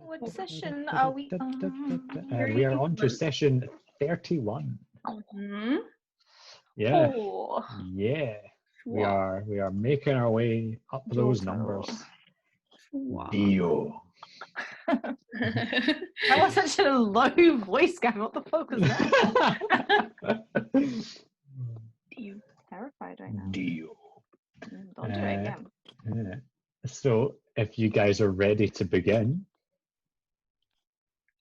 What session are we on? We are on to session 31. Mm-hmm. Yeah. Oh. Yeah. Wow. We are making our way up those numbers. Wow. Dio. That was such a low voice, Gavin. What the fuck was that? You terrified right now. Dio. Don't do it again. Yeah. So, if you guys are ready to begin.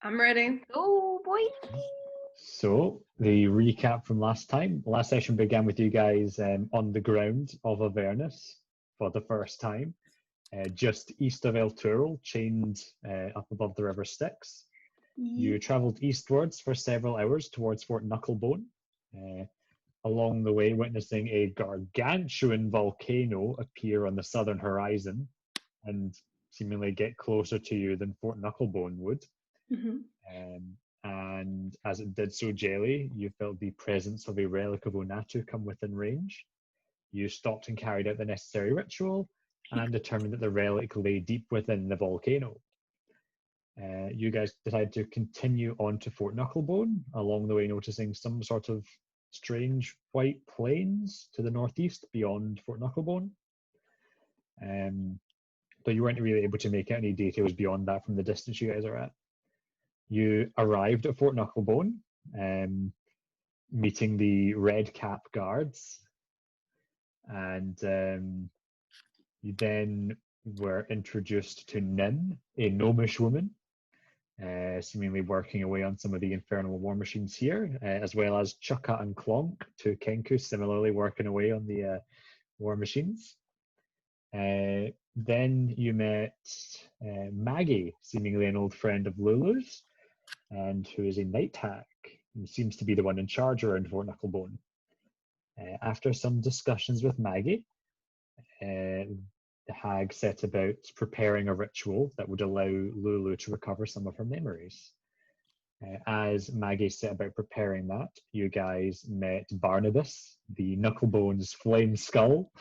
I'm ready. Oh, boy. So, the recap from last time. Last session began with you guys on the ground of Avernus for the first time, just east of El Turil, chained up above the River Styx. You travelled eastwards for several hours towards Fort Knucklebone, along the way witnessing a gargantuan volcano appear on the southern horizon and seemingly get closer to you than Fort Knucklebone would. Mm-hmm. And as it did so, Jelly, you felt the presence of a relic of Onatu come within range. You stopped and carried out the necessary ritual and determined that the relic lay deep within the volcano. You guys decided to continue on to Fort Knucklebone, along the way noticing some sort of strange white plains to the northeast beyond Fort Knucklebone. But you weren't really able to make out any details beyond that from the distance you guys are at. You arrived at Fort Knucklebone, meeting the Red Cap guards, and you then were introduced to Nim, a gnomish woman, seemingly working away on some of the infernal war machines here, as well as Chukka and Clonk, two Kenku, similarly working away on the war machines. Then you met Maggie, seemingly an old friend of Lulus, and who is a night hag, and seems to be the one in charge around Fort Knucklebone. After some discussions with Maggie, the hag set about preparing a ritual that would allow Lulu to recover some of her memories. As Maggie set about preparing that, you guys met Barnabas, the Knucklebone's flame skull,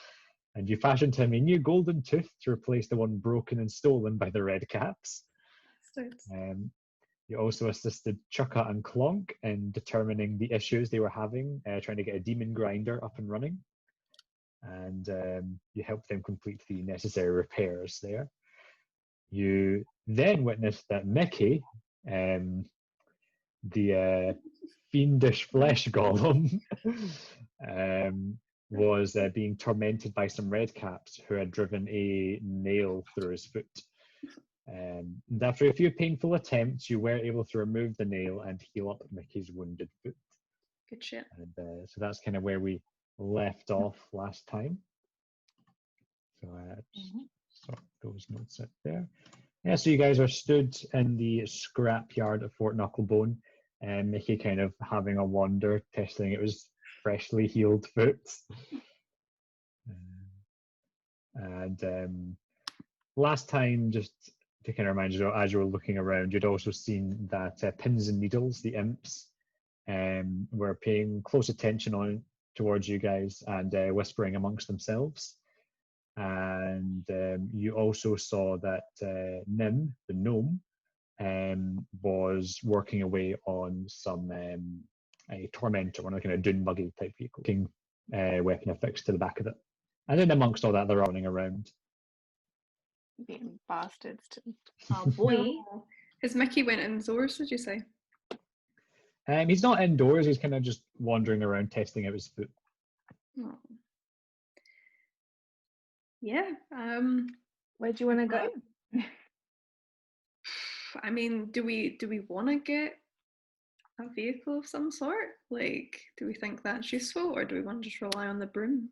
and you fashioned him a new golden tooth to replace the one broken and stolen by the Red Caps. You also assisted Chukka and Clonk in determining the issues they were having, trying to get a demon grinder up and running. And you helped them complete the necessary repairs there. You then witnessed that Mickey, the fiendish flesh golem, was being tormented by some red caps who had driven a nail through his foot. And after a few painful attempts, you were able to remove the nail and heal up Mickey's wounded foot. Good shit. And so that's kind of where we left off last time. So sort those notes out there. Yeah, so you guys are stood in the scrapyard at Fort Knucklebone, and Mickey kind of having a wander, testing it was freshly healed foot. And last time, just to kind of remind you, as you were looking around, you'd also seen that Pins and Needles, the imps, were paying close attention towards you guys and whispering amongst themselves. And you also saw that Nim, the gnome, was working away on some a tormentor, one of the kind of dune buggy type vehicle, weapon affixed to the back of it. And then amongst all that, they're running around. Being bastards. Oh boy. Has Mickey went indoors, did you say? He's not indoors, he's kind of just wandering around testing out his foot. Oh. Yeah. Where do you want to go? I mean, do we want to get a vehicle of some sort? Like, do we think that's useful, or do we want to just rely on the broom?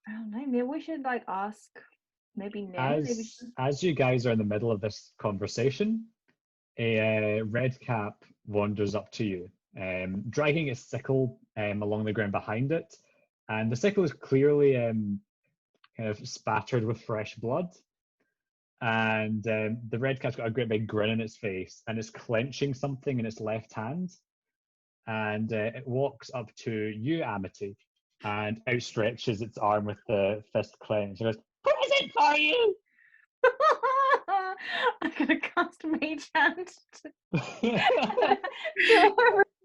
I don't know. Maybe we should ask. Maybe Nim. As you guys are in the middle of this conversation, a red cap wanders up to you, dragging its sickle along the ground behind it, and the sickle is clearly kind of spattered with fresh blood. And the red cat's got a great big grin on its face, and it's clenching something in its left hand. And it walks up to you, Amity, and outstretches its arm with the fist clenched. It goes, "Present for you!" I'm gonna cast Mage Hand to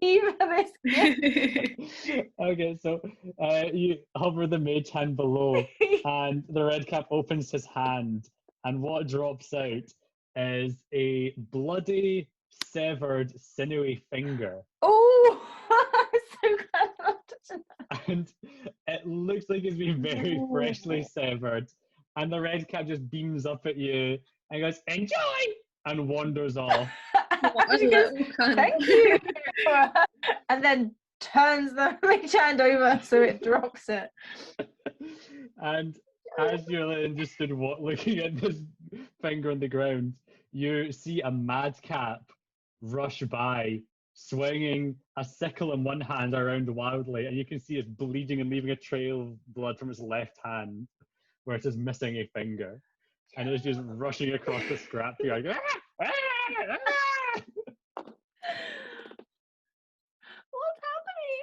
receive this gift. Okay, so you hover the mage hand below, and the red cap opens his hand, and what drops out is a bloody, severed, sinewy finger. Oh, I'm so glad I'm not touching that. And it looks like it's been very freshly severed. And the red cap just beams up at you and goes, "Enjoy!" and wanders off. She goes, "Thank you." And then turns the mage hand over so it drops it. And as you're just stood looking at this finger on the ground, you see a madcap rush by, swinging a sickle in one hand around wildly, and you can see it bleeding and leaving a trail of blood from its left hand, where it is missing a finger, and it's just rushing across the scrapyard. What's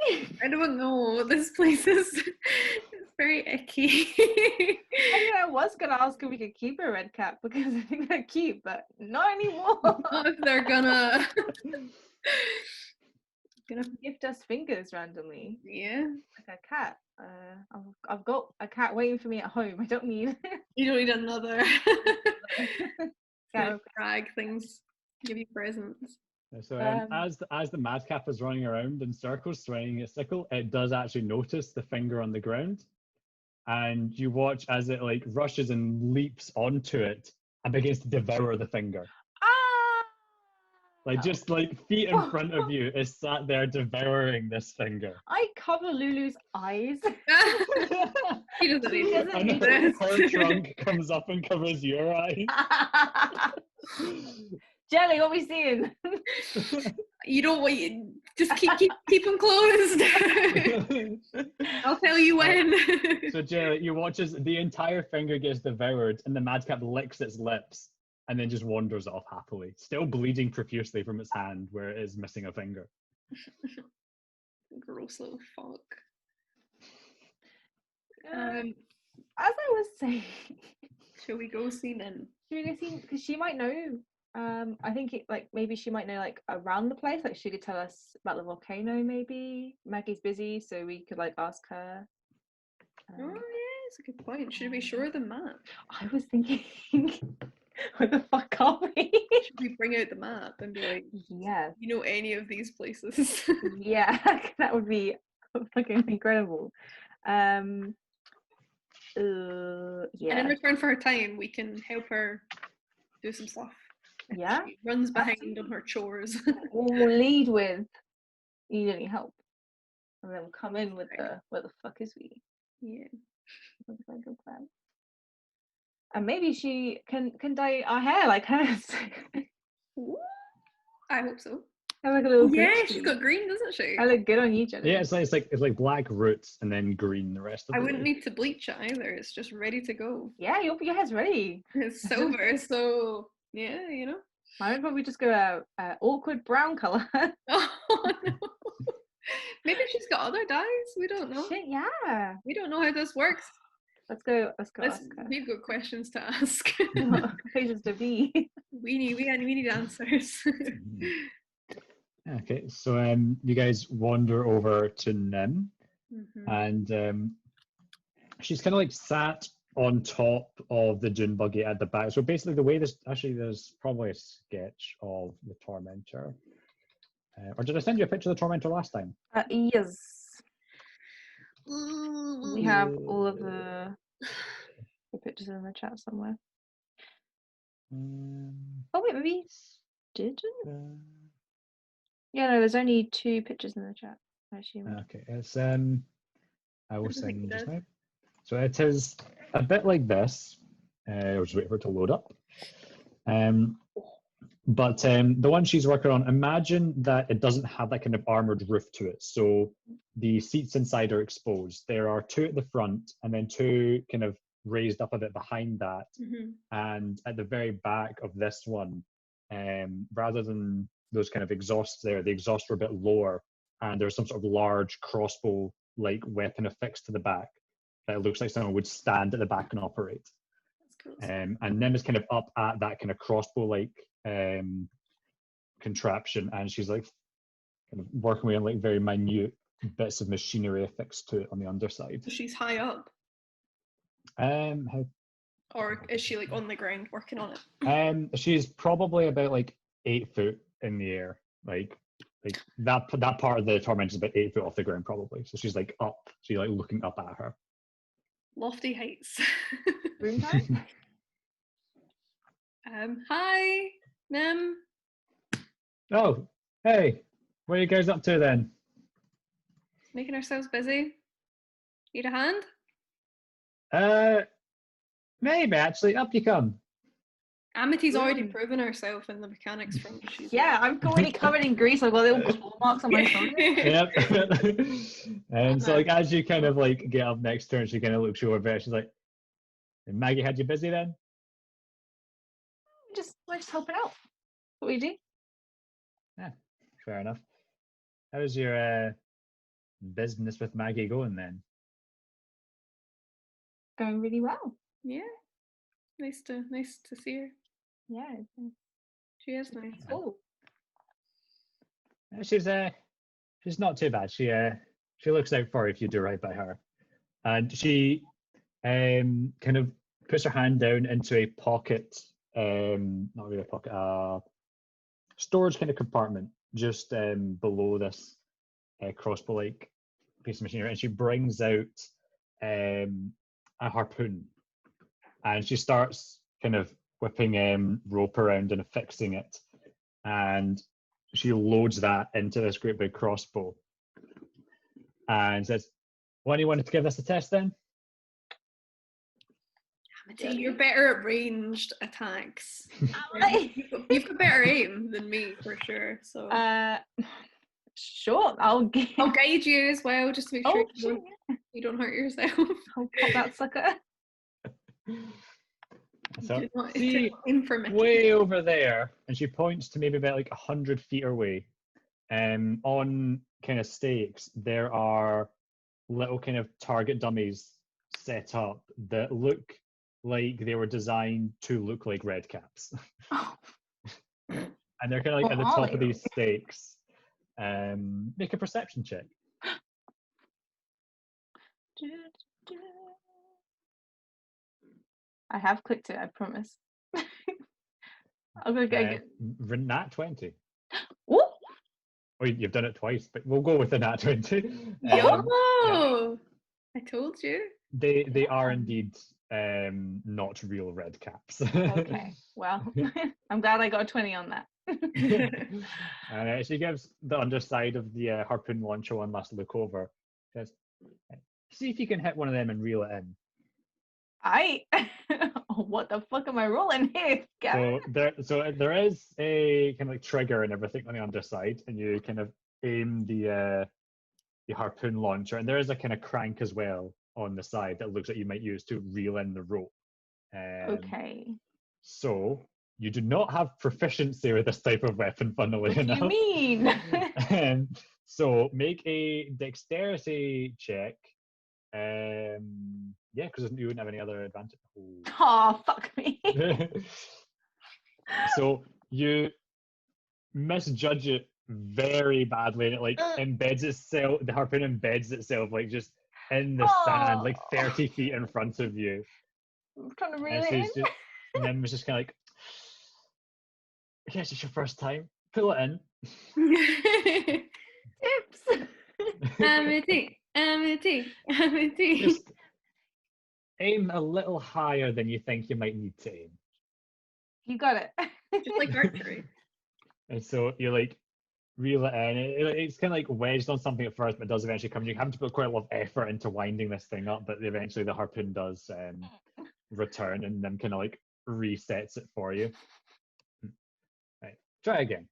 happening? I don't know. This place is it's very icky. I was gonna ask if we could keep a red cap because I think they're cute, but not anymore. Not if they're gonna gift us fingers randomly. yeah. Like a cat. I've got a cat waiting for me at home. I don't need. You don't need another Yeah. drag things. Give you presents. So as the madcap is running around in circles, swinging its sickle, it does actually notice the finger on the ground, and you watch as it like rushes and leaps onto it and begins to devour the finger. Like just like feet in front of you is sat there devouring this finger. I cover Lulu's eyes. He doesn't need And this. her trunk comes up and covers your eyes. Jelly, what are we seeing? You don't want you just keep them closed. I'll tell you when. So Jelly, you watch as the entire finger gets devoured and the madcap licks its lips and then just wanders off happily, still bleeding profusely from its hand where it is missing a finger. Gross little fuck. As I was saying, Shall we go see then? should we go see? Because she might know. I think maybe she might know like around the place. Like she could tell us about the volcano. Maybe Maggie's busy, so we could like ask her. Oh yeah, it's a good point. Should we show her the map? I was thinking, where the fuck are we? Should we bring out the map and be like, Yes. you know any of these places? Yeah, that would be fucking incredible. Yeah. And in return for her time, we can help her do some stuff. Yeah. She runs behind on her chores. We'll lead with, you need any help, and then we'll come in with where the fuck is we? Yeah. Looks like a plan. And maybe she can dye our hair like hers. Ooh, I hope so. Have like a little Yeah, glitchy. she's got green, doesn't she? I look good on you, Jenny. Yeah, it's like black roots and then green the rest of I the wouldn't way. need to bleach it either. It's just ready to go. Yeah, your hair's ready. It's silver, so yeah, you know. Mine would probably just go a awkward brown colour. Oh no. Maybe she's got other dyes. We don't know. Shit, yeah. We don't know how this works. Let's go ask her. We've got questions to ask. Places to be. we need answers. Okay, so you guys wander over to Nim, Mhm. and she's kind of like sat on top of the dune buggy at the back. So basically, the way there's probably a sketch of the tormentor. Or did I send you a picture of the tormentor last time? Yes. We have all of the pictures in the chat somewhere. Oh wait, maybe didn't? Yeah, no, there's only 2 pictures in the chat, I assume. Okay, it's I will send just now. So it is a bit like this. I'll just wait for it to load up. But the one she's working on, imagine that it doesn't have that kind of armored roof to it. So the seats inside are exposed. There are 2 at the front and then 2 kind of raised up a bit behind that. And at the very back of this one, rather than those kind of exhausts there, the exhausts are a bit lower, and there's some sort of large crossbow-like weapon affixed to the back that looks like someone would stand at the back and operate. That's suppose. And Nim is kind of up at that kind of crossbow-like contraption, and she's like kind of working with like very minute bits of machinery affixed to it on the underside. So she's high up, How or is she like on the ground working on it? She's probably about like 8 foot in the air. Like that part of the torment is about 8 foot off the ground probably. So she's like up. She's like looking up at her. Lofty heights. Room time? Hi, Nim. Oh, hey, what are you guys up to then? Making ourselves busy. Need a hand? Maybe actually. Up you come. Amity's already proven herself in the mechanics front. Yeah, I'm already covered in grease. I've got little claw marks on my shoulder. Yep. And so like as you kind of like get up next to her, and she kind of looks you over there. She's like, "And Maggie had you busy then?" We're just helping out. What we do? Yeah, fair enough. How's your business with Maggie going then? Going really well. Yeah. Nice to see her. Yeah. She is nice. Cool. She's not too bad. She looks out for you if you do right by her, and she kind of puts her hand down into a pocket, not really a pocket, storage kind of compartment just below this crossbow-like piece of machinery, and she brings out a harpoon, and she starts kind of whipping rope around and affixing it, and she loads that into this great big crossbow and says, "When you wanted to give this a test then?" Amity, you're better at ranged attacks. You've got better aim than me for sure. So sure, I'll guide you as well, just to make sure sure, you don't hurt yourself. I'll pop that sucker. So see, way over there, and she points to maybe about like 100 feet away. On kind of stakes, there are little kind of target dummies set up that look like they were designed to look like red caps. And they're kind of like at the top of these stakes. Make a perception check. I have clicked it, I promise. I'm gonna go Nat 20. Ooh. Oh, you've done it twice, but we'll go with the nat 20. Yeah. I told you. They are indeed not real red caps. Okay, well, I'm glad I got a 20 on that. And she gives the underside of the harpoon launcher one last look over. She says, "See if you can hit one of them and reel it in." What the fuck am I rolling here? So there is a kind of like trigger and everything on the underside, and you kind of aim the harpoon launcher, and there is a kind of crank as well on the side that looks like you might use to reel in the rope. Okay. So you do not have proficiency with this type of weapon, funnily enough. What do you mean? So make a dexterity check. Yeah, because you wouldn't have any other advantage. Oh, fuck me. So you misjudge it very badly, and it like embeds itself. The harpoon embeds itself like just in the sand, like 30 feet in front of you. I'm trying to reel it in. And then was just kind of like, "I guess it's your first time. Pull it in." Tips. Amity. Just aim a little higher than you think you might need to aim. You got it. Just like archery. And so you like reel it in. It's kind of like wedged on something at first, but it does eventually come. You have to put quite a lot of effort into winding this thing up, but eventually the harpoon does return and then kind of like resets it for you. Right, try again.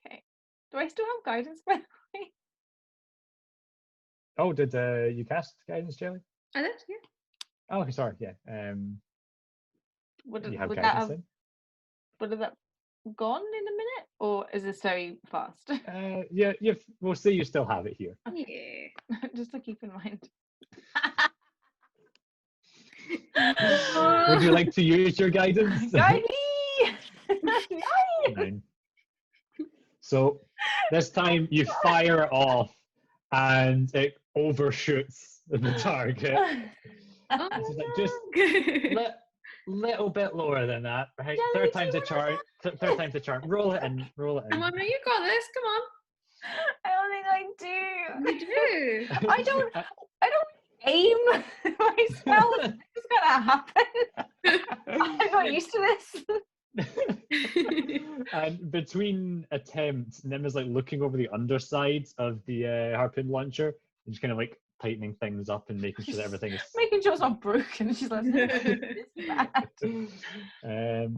Okay. Do I still have guidance, by the way? Oh, did you cast guidance, Jelly? I did, yeah. Oh, okay, sorry, yeah. Would you have that guidance have gone in a minute, or is this very fast? Yeah, we'll see. You still have it here. Yeah. Just to keep in mind. Would you like to use your guidance? Guide me! 9. So this time you fire it off and it overshoots the target. It's like, just little bit lower than that. Right? Jelly, Third do you time's a wanna charm. Third time's a charm. Roll it in. Roll it in. Come on, you got this. Come on. I don't think I do. You do. I don't aim my spell. It's just gonna happen. I'm not used to this. And between attempts, Nim is like looking over the underside of the harpoon launcher and just kind of like tightening things up and making sure that everything is Making sure it's not broken. She's like, this is bad.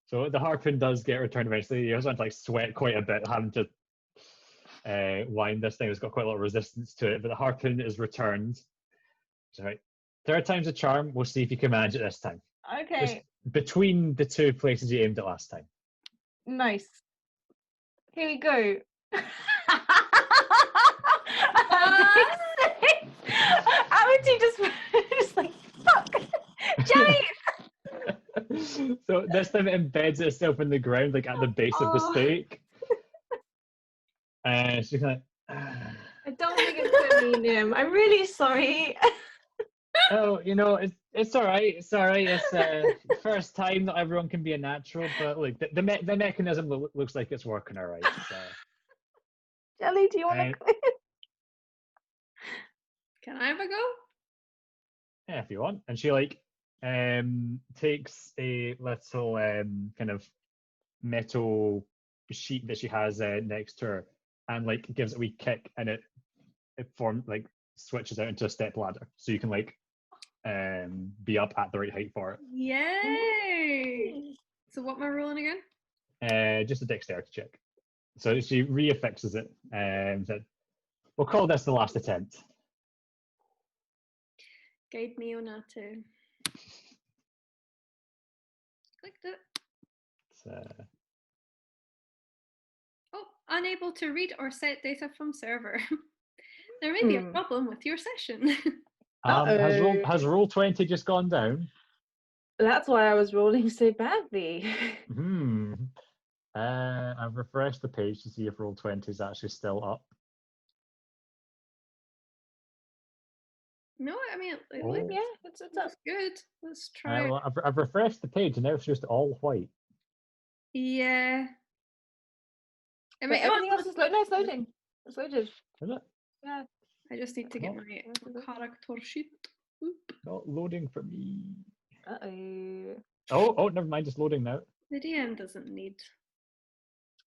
So the harpoon does get returned eventually. You also have to like sweat quite a bit having to wind this thing. It's got quite a lot of resistance to it, but the harpoon is returned. So right, third time's a charm. We'll see if you can manage it this time. Okay. Just between the 2 places you aimed at last time. Nice. Here we go. Amity just like, fuck. Jelly! So this time it embeds itself in the ground, like at the base of the stake. And she's like, I don't think it's for me, Nim. I'm really sorry. oh, you know, it's all right. It's all right. It's first time. Not everyone can be a natural, but like the mechanism looks like it's working all right. So. Jelly, do you want to quit? Can I have a go? Yeah, if you want. And she like takes a little kind of metal sheet that she has next to her and like gives it a wee kick, and it like switches out into a step ladder, so you can like be up at the right height for it. Yay! So what am I rolling again? Just a dexterity check. So she reaffixes it and said, we'll call this the last attempt. Guide me, Onatu. Clicked it. Oh, unable to read or set data from server. There may be a problem with your session. Has roll 20 just gone down? That's why I was rolling so badly. I've refreshed the page to see if roll 20 is actually still up. No, I mean, Yeah, it's that's good. Let's try. Well, I've refreshed the page and now it's just all white. Yeah. I mean, Wait, everything else is loading. No, it's loading. It's loaded. Is it? Yeah. I just need to get my character sheet. Oop. Not loading for me. Uh-oh. Oh, never mind. It's loading now. The DM doesn't need.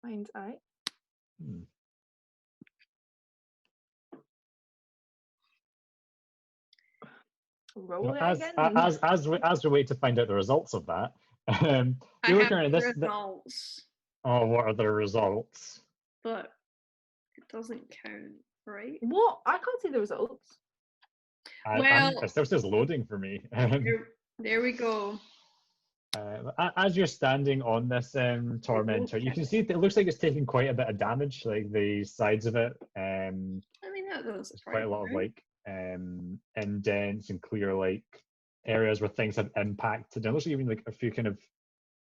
Mine's alright. Roll it again. As we wait to find out the results of that, you're looking at this. Results. Oh, what are the results? But it doesn't count, right? What? I can't see the results. It still says loading for me. There we go. As you're standing on this tormentor, you can see it looks like it's taking quite a bit of damage, like the sides of it. I mean, that does quite a lot of like indents and clear like areas where things have impacted. And there's even like a few kind of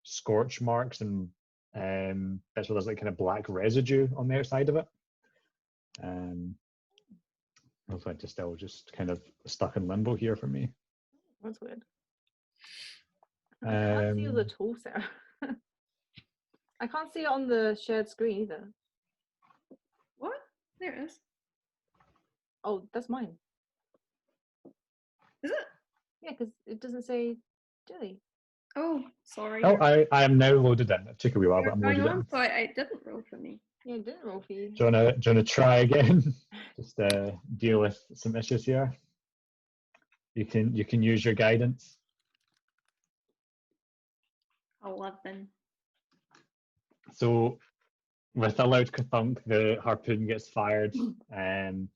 scorch marks and bits where there's like kind of black residue on the outside of it. Also, just still just kind of stuck in limbo here for me. That's weird. I can't see the torso. I can't see it on the shared screen either. What? There it is. Oh, that's mine. Is it? Yeah, because it doesn't say Jelly. Oh, sorry. Oh, I am now loaded in. It took a wee while, but I'm loaded in. So it didn't roll for me. Yeah, it didn't roll for you. Do you wanna try again? Just deal with some issues here. You can use your guidance. 11. So with a loud thunk, the harpoon gets fired, and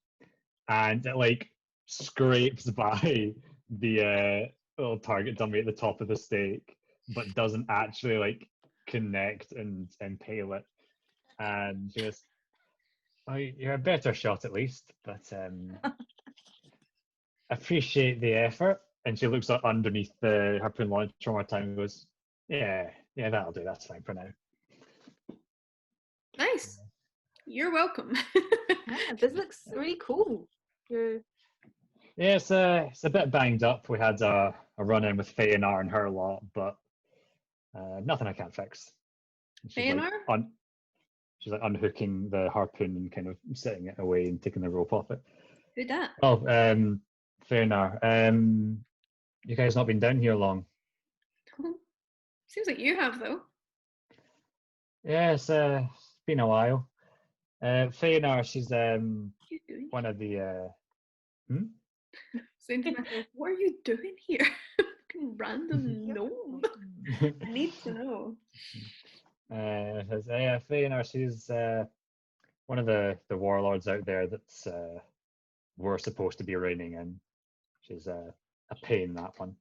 it like scrapes by the little target dummy at the top of the stake, but doesn't actually like connect and impale it. And she goes, "Oh, you're a better shot at least, but appreciate the effort. and she looks up underneath the harpoon launcher one more time and goes, yeah, that'll do. That's fine for now. Nice. You're welcome. Yeah, this looks really cool. Yeah, it's a bit banged up. We had a run-in with Fëanor and her lot, but nothing I can't fix. Fëanor? She's like unhooking the harpoon and kind of setting it away and taking the rope off it. Who that? Oh, Fëanor. You guys not been down here long? Seems like you have, though. Yeah, it's been a while. Fëanor, she's What are you doing? one of the. Saying to myself, what are you doing here? Fucking random gnome. I need to know. Fëanor, she's one of the warlords out there that's we're supposed to be reigning in. She's a pain, that one.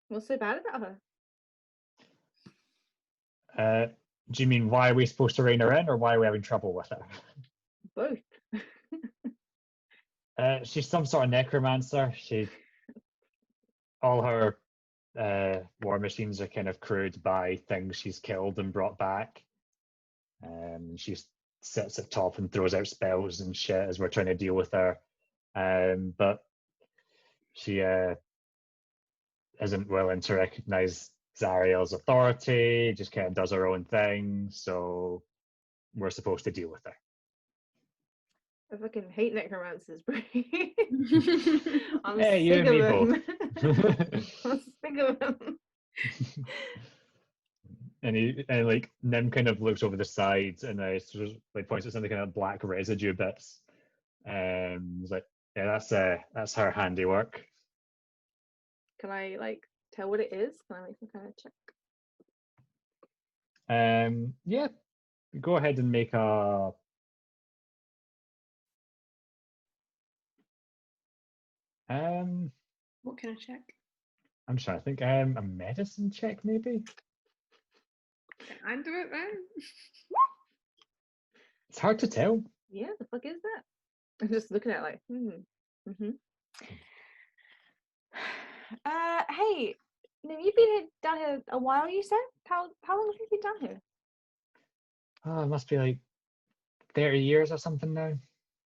What's so bad about her? Do you mean why are we supposed to rein her in, or why are we having trouble with her? Both. She's some sort of necromancer. All her war machines are kind of crewed by things she's killed and brought back. She sits at top and throws out spells and shit as we're trying to deal with her. But she isn't willing to recognize Zariel's authority, just kind of does her own thing, so we're supposed to deal with her. I fucking hate necromancers, bro. I'm Hey, you sick and me of them. I'm sick of them. And like Nim kind of looks over the side and sort of like points at some of the kind of black residue bits. He's like, yeah, that's her handiwork. Can I like tell what it is? Can I make some kind of check? Yeah, go ahead and make a. What can I check? I'm trying to think. A medicine check, maybe. Can I do it then? It's hard to tell. Yeah, the fuck is that? I'm just looking at it like, hey, you've been down here a while, you said? How long have you been down here? Oh, it must be like 30 years or something now.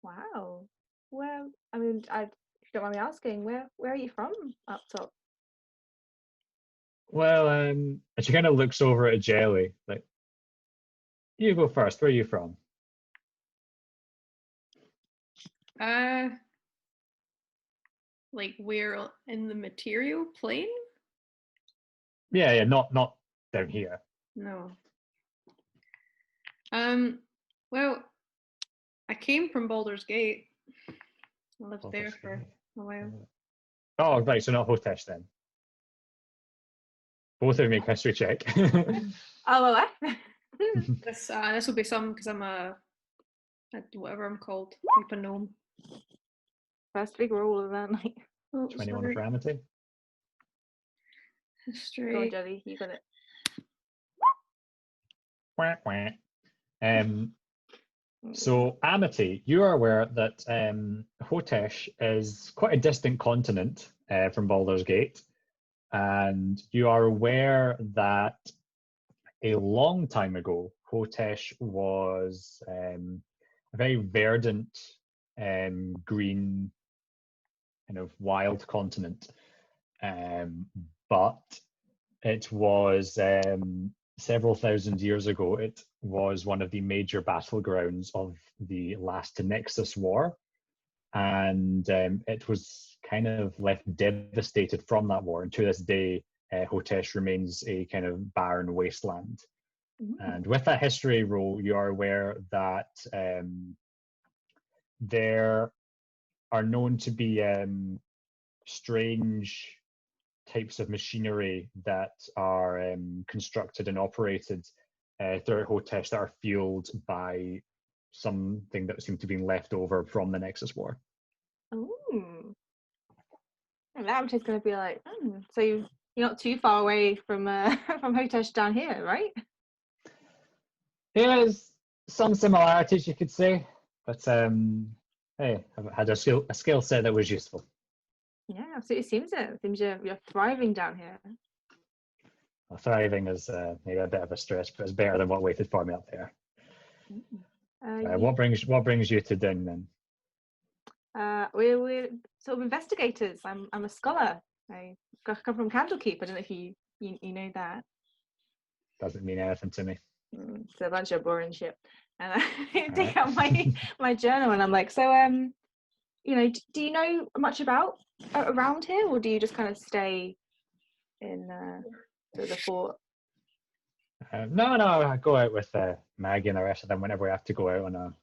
Wow. Well, I mean, if you don't mind me asking, where are you from up top? Well, and she kind of looks over at Jelly, like, you go first. Where are you from? Like we're in the material plane? Yeah, not down here. No. Well, I came from Baldur's Gate. I lived there for a while. Oh, right, so not Hotesh then. Both of you make history check. Oh, well, This will be some because I'm a whatever I'm called, type of gnome. first big roll of that night. Oh, 21 sorry. for Amity. Go on, History. Jelly, you got it. Quack, quack. So, Amity, you are aware that Hotesh is quite a distant continent from Baldur's Gate, and you are aware that a long time ago, Hotesh was a very verdant, green, kind of wild continent, but it was several thousand years ago, it was one of the major battlegrounds of the last Nexus War. And it was kind of left devastated from that war. And to this day, Hotesh remains a kind of barren wasteland. And with that history roll, you are aware that there are known to be strange types of machinery that are constructed and operated throughout Hotesh that are fueled by something that seemed to be left over from the Nexus War. Oh. That just going to be like, so you're not too far away from from Hotesh down here, right? There's some similarities, you could say, but hey, I've had a skill set that was useful. Yeah, absolutely seems it. It seems you're thriving down here. Well, thriving is maybe a bit of a stretch, but it's better than what waited for me up there. What brings you to Ding then? We're sort of investigators. I'm a scholar. I come from Candlekeep. I don't know if you know that. Doesn't mean anything to me. It's a bunch of boring shit. And I take Right. out my journal and I'm like, so do you know much about around here, or do you just kind of stay in the fort? No, I go out with Maggie and the rest of them whenever we have to go out on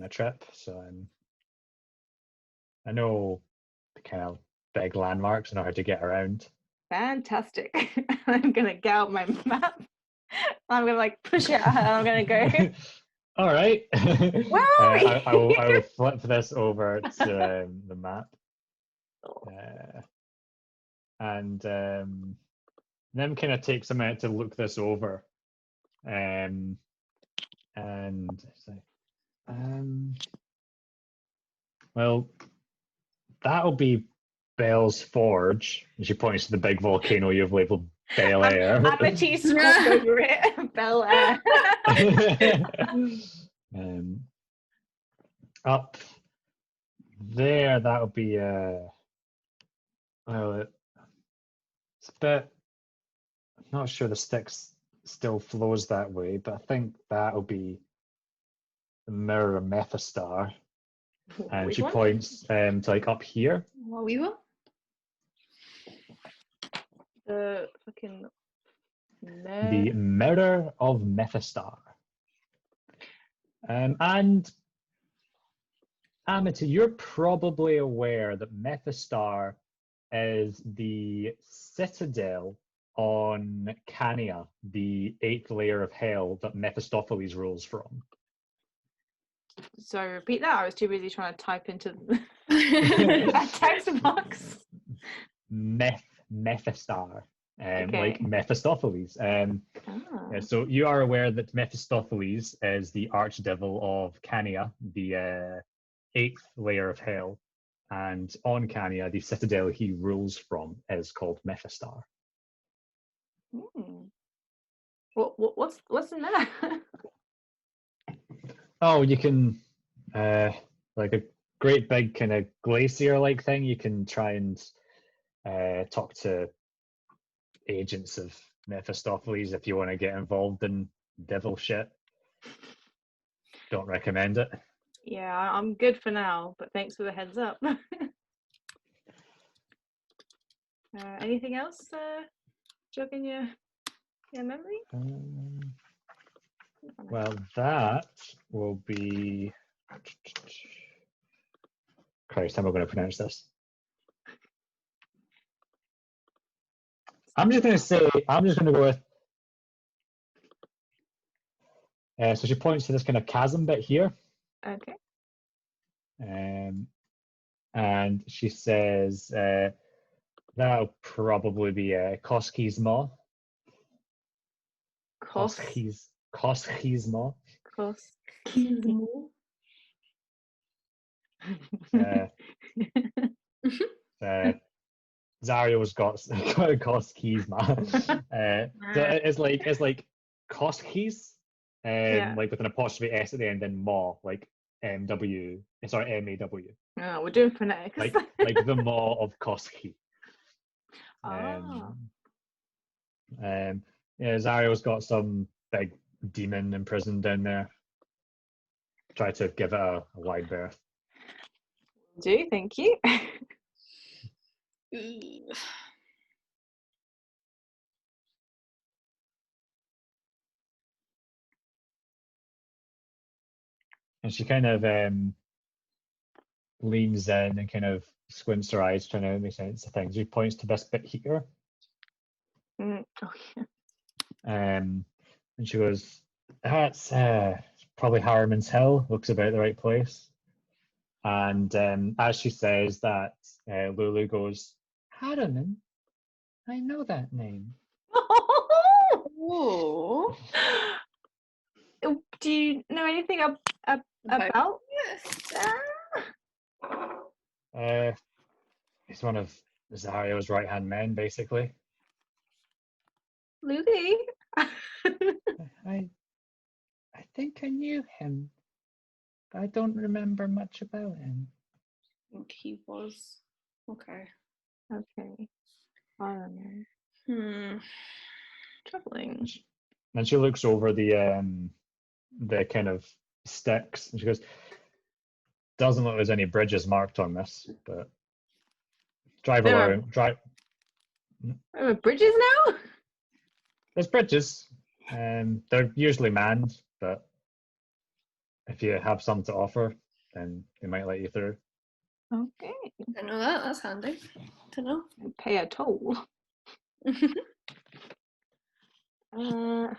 a trip. So I know the kind of big landmarks. I know how to get around. Fantastic. I'm gonna get out my map. I'm gonna like push it out and I'm gonna go. All right. Where are we? I will flip this over to the map. And then kind of takes a minute to look this over. And say, well, that'll be Bell's Forge. And she points to the big volcano you've labeled Bel Air. Amity squawk over it. Bel Air. Up there, that'll be well, it's a bit. I'm not sure the Styx still flows that way, but I think that'll be the Mirror of Mephistar. And Which she one? points to like up here. What we will? The fucking The Mirror of Mephistar. And Amity, you're probably aware that Mephistar is the citadel on Cania, the 8th layer of hell that Mephistopheles rules from. So repeat that. I was too busy trying to type into that text box. Mephistar, Okay. like Mephistopheles. So you are aware that Mephistopheles is the archdevil of Cania, the 8th layer of hell, and on Cania, the citadel he rules from is called Mephistar. What's in there? Oh, you can like a great big kind of glacier-like thing. You can try and talk to agents of Mephistopheles if you want to get involved in devil shit. Don't recommend it. Yeah, I'm good for now, but thanks for the heads up. Anything else jogging your memory? Well, that will be. Christ, how am I going to pronounce this? I'm just going to go with. So she points to this kind of chasm bit here. Okay. And she says that'll probably be Koski's Maw. Koski's Maw. Zario's got Koski's Maw. So it's like Koski's, like with an apostrophe S at the end, and Maw, like MAW. Oh, we're doing phonetics. like the Maw of Koski. Zario's got some big demon imprisoned down there. Try to give it a wide berth. Thank you. And she kind of leans in and kind of squints her eyes, trying to make sense of things. She points to this bit here. And she goes, that's probably Harriman's Hill. Looks about the right place. And as she says that, Lulu goes, Harriman? I know that name. Oh. Do you know anything about? He's one of Zario's right-hand man, basically. Lily. I think I knew him, but I don't remember much about him. I think he was. Okay. Okay. I don't know. Troubling. Then she looks over the kind of sticks and she goes, "Doesn't look like there's any bridges marked on this, but drive There are- along. Drive. There are bridges now? There's bridges, and they're usually manned, but if you have some to offer, then they might let you through." Okay. I know that. That's handy to know. Pay a toll. Damn.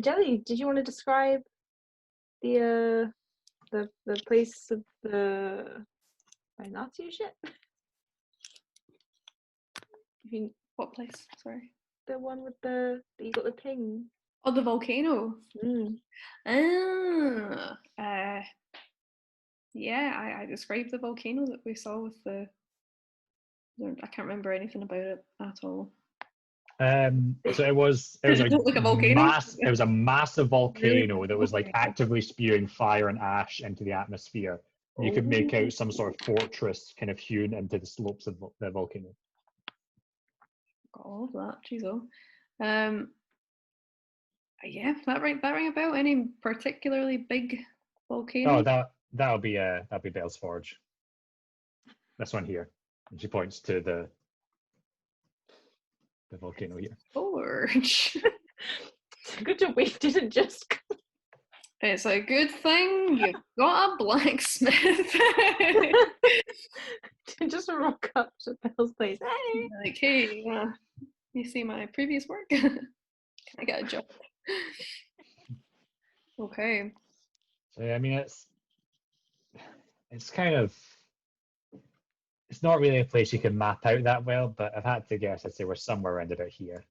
Jelly, did you want to describe the place of the Nazi ship? What place? Sorry. The one with the you got the ping. Oh, the volcano. Yeah, I described the volcano that we saw with the. I can't remember anything about it at all. So it was Does it look like a volcano? It was a massive volcano Really? that was like Okay. actively spewing fire and ash into the atmosphere. You could make out some sort of fortress kind of hewn into the slopes of the volcano. Got all of that. Jeez, oh. Yeah, that ring a bell. Any particularly big volcano? Oh, that'll be Bell's Forge. This one here. And she points to the volcano here. Forge. Good job we didn't just It's a good thing you've got a blacksmith. just rock up to Bell's place. Hey. Like, hey, you see my previous work? Can I get a job? Okay. So I mean, it's kind of, it's not really a place you can map out that well, but I've had to guess. I'd say we're somewhere around about here.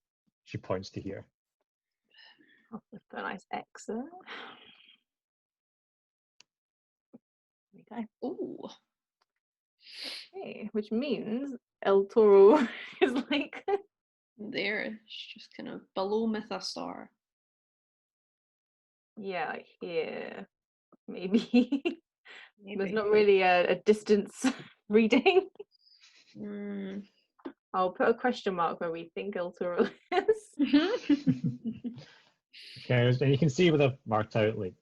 She points to here. Oh, that's a nice X there. There we go. Ooh. Okay, which means El Toro is like There, it's just kind of below Mythostar. yeah, like here maybe. Maybe. There's not really a distance reading. I'll put a question mark where we think El Toro is. Okay, and you can see with the marked out like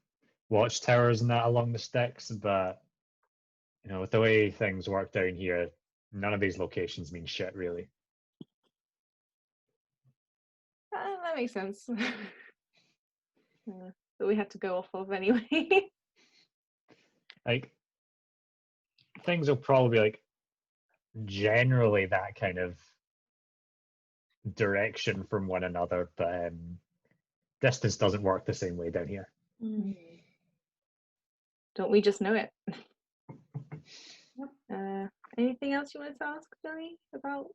watchtowers and that along the sticks, but with the way things work down here, none of these locations mean shit really. That makes sense. But we had to go off of anyway. Like things will probably be like generally that kind of direction from one another, but distance doesn't work the same way down here. Don't we just know it? Anything else you wanted to ask, Jelly, about?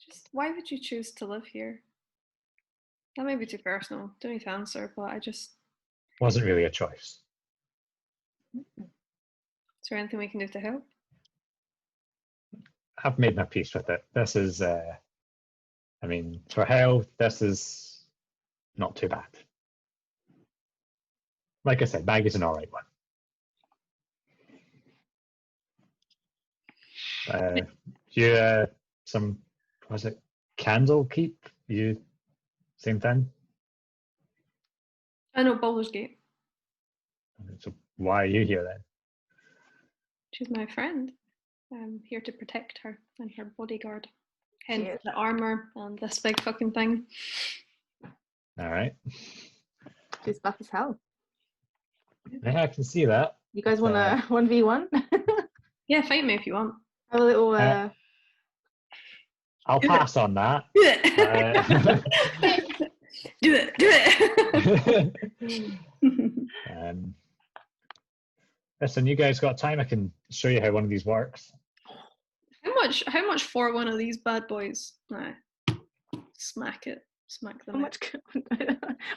Just why would you choose to live here? That may be too personal. Don't need to answer, but I just. Wasn't really a choice. Is there anything we can do to help? I've made my peace with it. This is, I mean, for hell, this is not too bad. Like I said, Maggie's an alright one. You, some, was it Candle Keep? You, same thing? I know Baldur's Gate. So why are you here then? She's my friend. I'm here to protect her and her bodyguard. Hence Cute. the armor and this big fucking thing. Alright. She's buff as hell. Yeah, I can see that. You guys want a 1v1? Yeah, fight me if you want. Have a little I'll pass on that. Do it. Do it. Listen, you guys got time? I can show you how one of these works. How much for one of these bad boys? Nah. Smack it. Smack them. How much?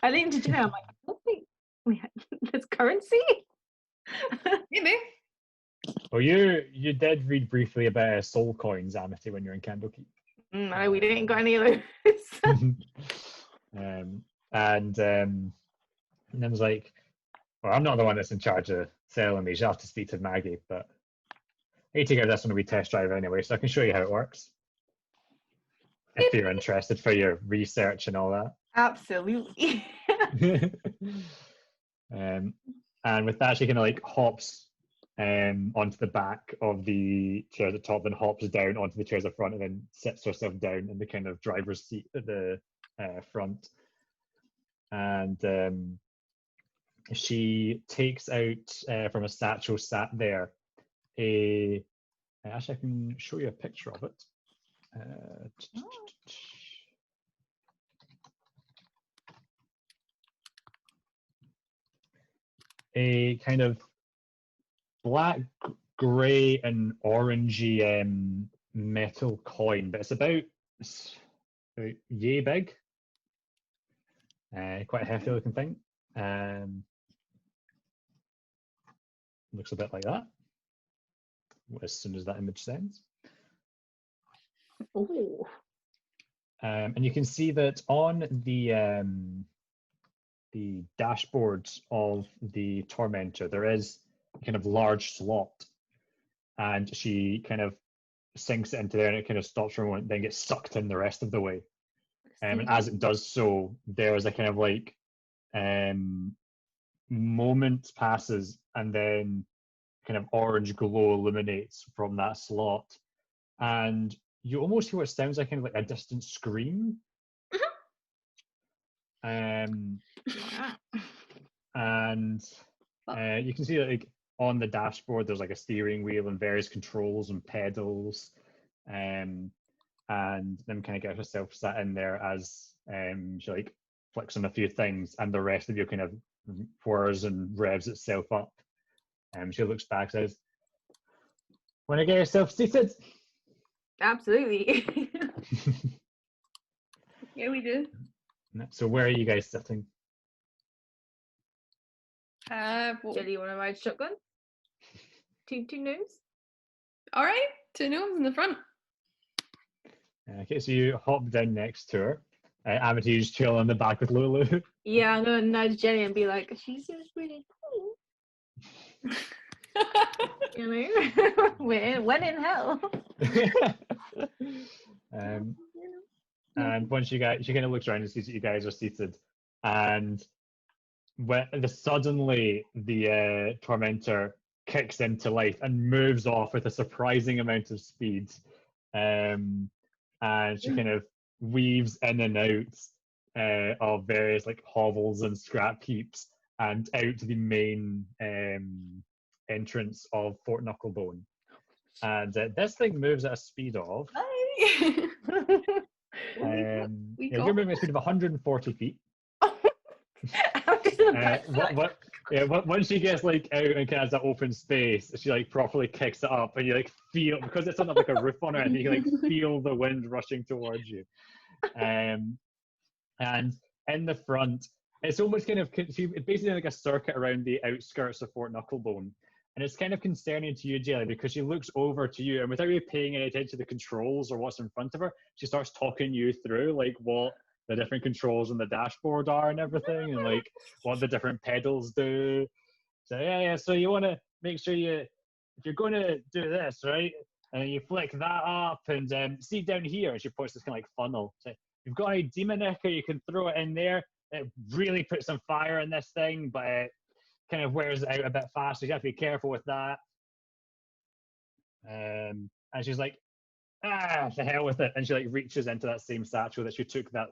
I leaned to Jenna. I'm like, I don't think we There's currency? Maybe. Well, you did read briefly about soul coins, Amity, when you're in Candlekeep. No, we didn't got any of those. And then I was like, well, I'm not the one that's in charge of selling these. You'll have to speak to Maggie, but I need to give this one a wee test drive anyway, so I can show you how it works. If you're interested for your research and all that. Absolutely. And with that, she kind of like hops onto the back of the chair at the top, then hops down onto the chairs at the front, and then sits herself down in the kind of driver's seat at the front. And she takes out from a satchel sat there actually I can show you a picture of it. A kind of black, grey, and orangey metal coin, but it's about yay big. Quite a hefty looking thing. Looks a bit like that as soon as that image sends. Ooh. And you can see that on the dashboard of the Tormentor, there is a kind of large slot, and she kind of sinks it into there, and it kind of stops for a moment, then gets sucked in the rest of the way. And as it does so, there is a kind of like moment passes, and then kind of orange glow illuminates from that slot, and you almost hear what sounds like kind of like a distant scream. And you can see that like on the dashboard there's like a steering wheel and various controls and pedals, and then kind of get herself sat in there as she like flicks on a few things, and the rest of you kind of whirs and revs itself up. She looks back, says, "Want to get yourself seated?" Absolutely. Yeah, we do. So where are you guys sitting? Well, Jelly, you want to ride shotgun? Two gnomes? all right, 2 gnomes in the front. Okay, so you hop down next to her. Amity's chilling on the back with Lulu. Yeah, I'm gonna nudge Jelly and be like, "She seems really cool." You know, when in hell. And once she kind of looks around and sees that you guys are seated, and suddenly the Tormentor kicks into life and moves off with a surprising amount of speed, and she kind of weaves in and out of various like hovels and scrap heaps and out to the main entrance of Fort Knucklebone. And this thing moves at a speed of you're moving at a speed of 140 feet. Once she gets like out and kind of has that open space, she like properly kicks it up, and you like feel, because it's not like a roof on it, and you can like feel the wind rushing towards you. And in the front, it's almost kind of it's basically like a circuit around the outskirts of Fort Knucklebone. And it's kind of concerning to you, Jelly, because she looks over to you, and without you paying any attention to the controls or what's in front of her, she starts talking you through like what the different controls on the dashboard are and everything, and like what the different pedals do. So yeah. So you want to make sure if you're going to do this, right, and you flick that up, and see down here, and she points this kind of like funnel. So you've got a demonicker, you can throw it in there. It really puts some fire in this thing, but it kind of wears it out a bit faster. You have to be careful with that. And she's like, the hell with it. And she like reaches into that same satchel that she took that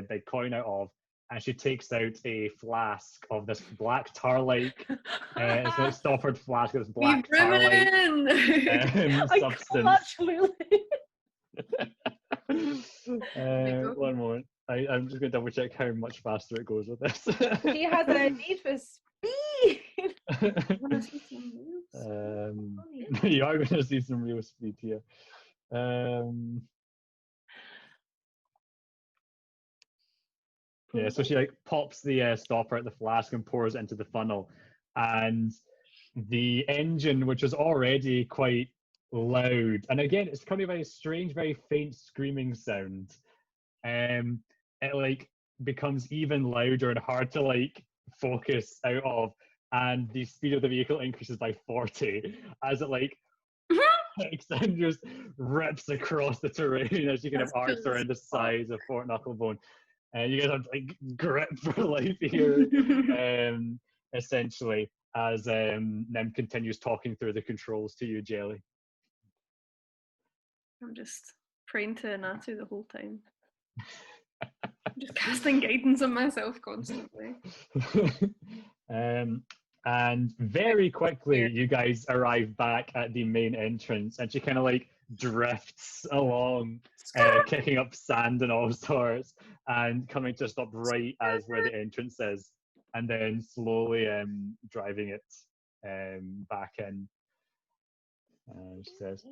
big coin out of, and she takes out a flask of this black tar-like, it's like Stofford flask, this black tar-like substance. One moment. I'm just going to double check how much faster it goes with this. He has a need for speed. You are going to see some real speed here. Yeah, so she like pops the stopper at the flask and pours it into the funnel, and the engine, which was already quite loud, and again, it's coming by a strange, very faint screaming sound. It like becomes even louder and hard to like focus out of, and the speed of the vehicle increases by 40 as it like and just rips across the terrain as you kind of arcs around the sides of Fort Knucklebone. And you guys have to like grip for life here, essentially, as Nim continues talking through the controls to you, Jelly. I'm just praying to Natu the whole time. I'm just casting guidance on myself constantly. And very quickly, you guys arrive back at the main entrance, and she kind of like drifts along, kicking up sand and all sorts, and coming to a stop right as where the entrance is, and then slowly driving it back in. She says,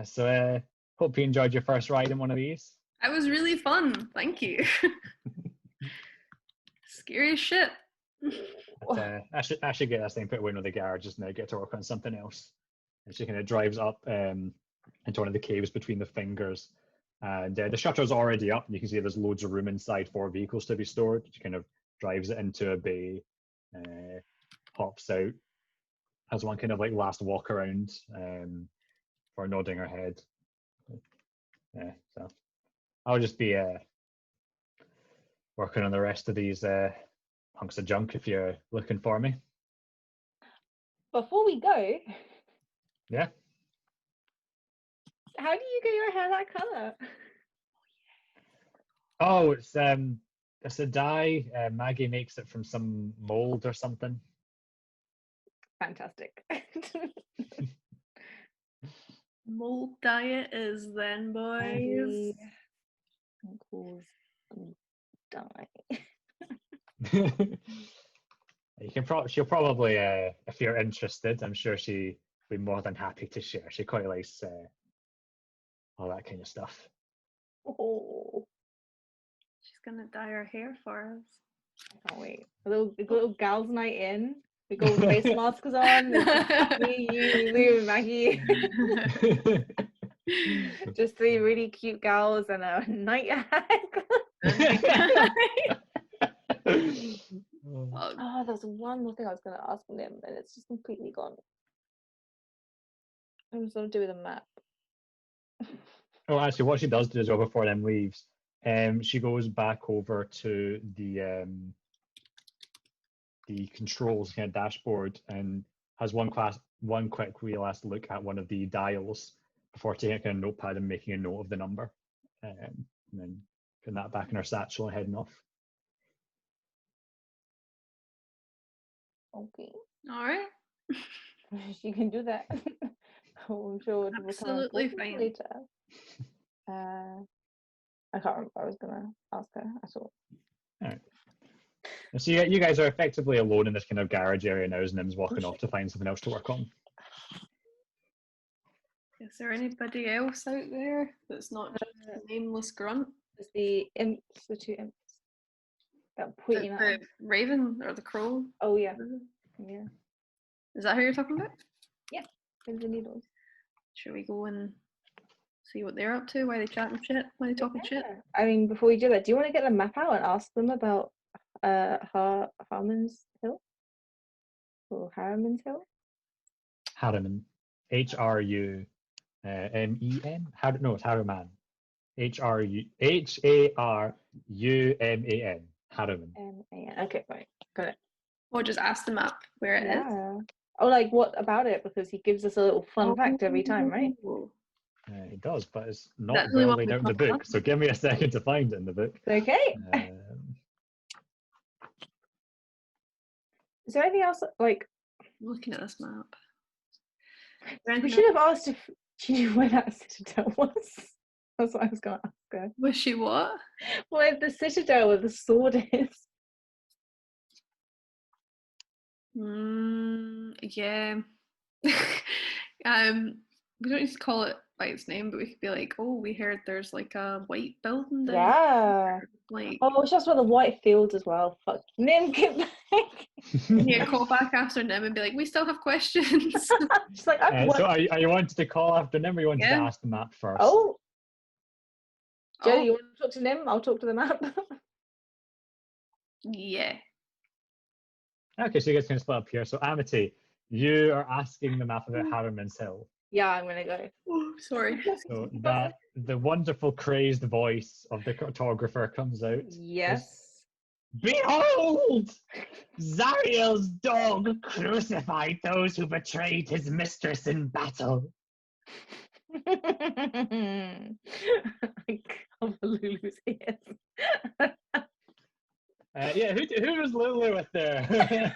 so hope you enjoyed your first ride in one of these. It was really fun, thank you. Scary as shit. But, I should get this thing put away in the garage just now, get to work on something else. And she kind of drives up into one of the caves between the fingers. And the shutter's already up, and you can see there's loads of room inside for vehicles to be stored. She kind of drives it into a bay, hops out, has one kind of like last walk around for nodding her head. So I'll just be working on the rest of these hunks of junk if you're looking for me. Before we go, Yeah. how do you get your hair that color? Oh, it's a dye. Maggie makes it from some mold or something. Fantastic. Mold diet is then, boys. Maggie uncles die. She'll probably, if you're interested, I'm sure she'd be more than happy to share. She quite likes all that kind of stuff. Oh, She's gonna dye her hair for us. I can't wait. A little gals night in. We go with face masks on. It's me, you, Lou, and Maggie. Just 3 really cute gals and a night hag. Oh, there's one more thing I was going to ask from them, and it's just completely gone. I was going to do with a map. Oh, actually, what she does do as well before them leaves, she goes back over to the controls kind of dashboard and has one quick wee last look at one of the dials before taking a notepad and making a note of the number, and then putting that back in her satchel and heading off. Okay. All right. She can do that. I'm sure it will Absolutely come fine. later. I can't remember what I was going to ask her at all. All right. So you guys are effectively alone in this kind of garage area now as Nim's walking off to find something else to work on. Is there anybody else out there that's not just a nameless grunt? There's the imps, the 2 imps that pointing at The us. raven or the crow? Oh, yeah. Yeah. Is that who you're talking about? Yeah. Pins and needles. Should we go and see what they're up to? Why they chatting shit? Why they talking shit? I mean, before we do that, do you want to get the map out and ask them about Harmon's Hill? Or Harriman's Hill? Harriman. H-R-U-M-E-N? No, it's Harriman. H-A-R-U-M-A-N. Harriman. M-A-N. Okay, right. Got it. Or just ask the map where it is. Oh, like what about it? Because he gives us a little fun fact every time, right? It does, but it's not That's really well what laid we out in the talked book, about. so give me a second to find it in the book. Okay. Is there anything else, like... I'm looking at this map. We should have asked if she knew where that citadel was. That's what I was going to ask her. Was she what? Where the citadel where the sword is. Yeah. We don't need to call it by its name, but we could be like, oh, we heard there's like a white building down Yeah. there. Like, Oh, it's just about the white fields as well. Fuck. Nim, get back. yeah, call back after them and be like, we still have questions. She's like, I've So worked. are you wanting to call after them, or you wanted to Yeah. ask the map first? Oh, Jelly, Oh, you want to talk to Nim? I'll talk to the map. yeah. Okay, so you guys can split up here. So Amity, you are asking the map about Harriman's Hill. Yeah, I'm gonna go. Oh, sorry. So that the wonderful crazed voice of the cartographer comes out. Yes. Behold! Zariel's dog crucified those who betrayed his mistress in battle. I cover Lulu's ears. Yeah, who was Lulu with there?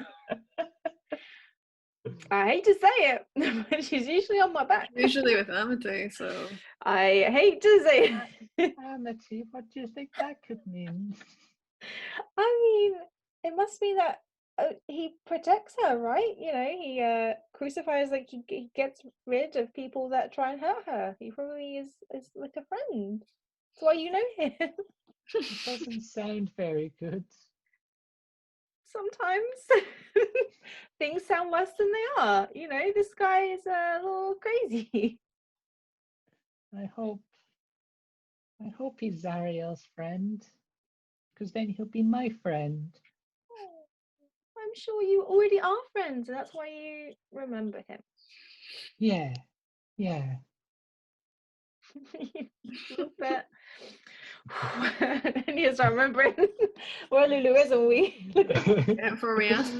I hate to say it, but she's usually on my back. Usually with Amity, so. I hate to say it. Amity, what do you think that could mean? I mean, it must mean that he protects her, right? You know, he crucifies, like he gets rid of people that try and hurt her. He probably is like a friend. That's why you know him. It doesn't sound very good. Sometimes things sound worse than they are. You know, this guy is a little crazy. I hope he's Zariel's friend, because then he'll be my friend. Oh, I'm sure you already are friends, and that's why you remember him. Yeah. But I need to start remembering where Lulu is, and we. Before we ask.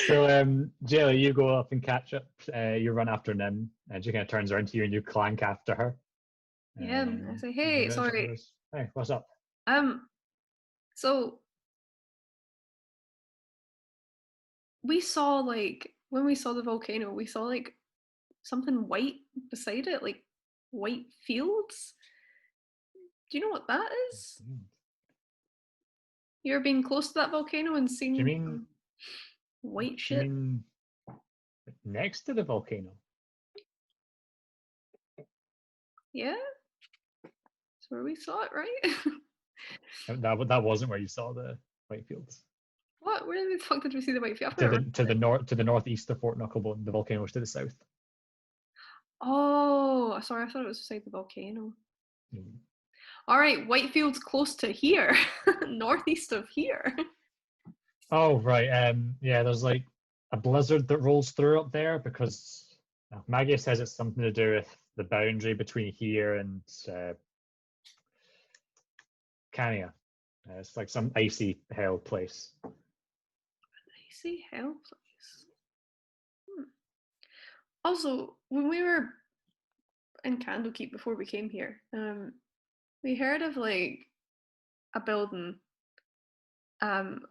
So Jelly, you go up and catch up. You run after Nim, and she kind of turns around to you, and you clank after her. Yeah, I say, hey, sorry. Hey, what's up? So we saw, like, when we saw the volcano, we saw like something white beside it, like white fields. Do you know what that is? You ever been close to that volcano and seen Do you mean white do you shit? mean next to the volcano? Yeah, that's where we saw it, right? That wasn't where you saw the white fields. What? Where the fuck did we see the white field? To the northeast of Fort Knucklebone. The volcano was to the south. Oh, sorry, I thought it was beside the volcano. Mm. All right, Whitefields close to here, northeast of here. Oh right, yeah. There's like a blizzard that rolls through up there because Maggie says it's something to do with the boundary between here and Cania. It's like some icy hell place. Icy hell place. Also, when we were in Candlekeep before we came here, we heard of like a building.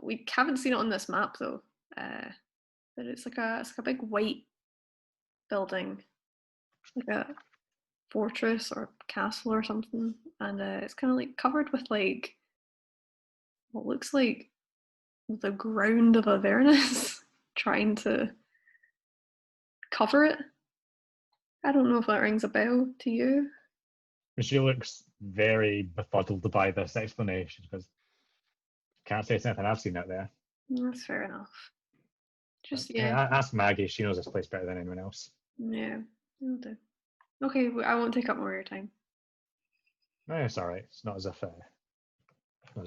We haven't seen it on this map though. But it's like a big white building, like a fortress or castle or something, and it's kind of like covered with like what looks like the ground of Avernus, trying to cover it. I don't know if that rings a bell to you. She looks very befuddled by this explanation because can't say it's anything I've seen out there. That's fair enough. Just But, ask Maggie. She knows this place better than anyone else. Yeah, will do. Okay, I won't take up more of your time. No, it's all right. It's not as if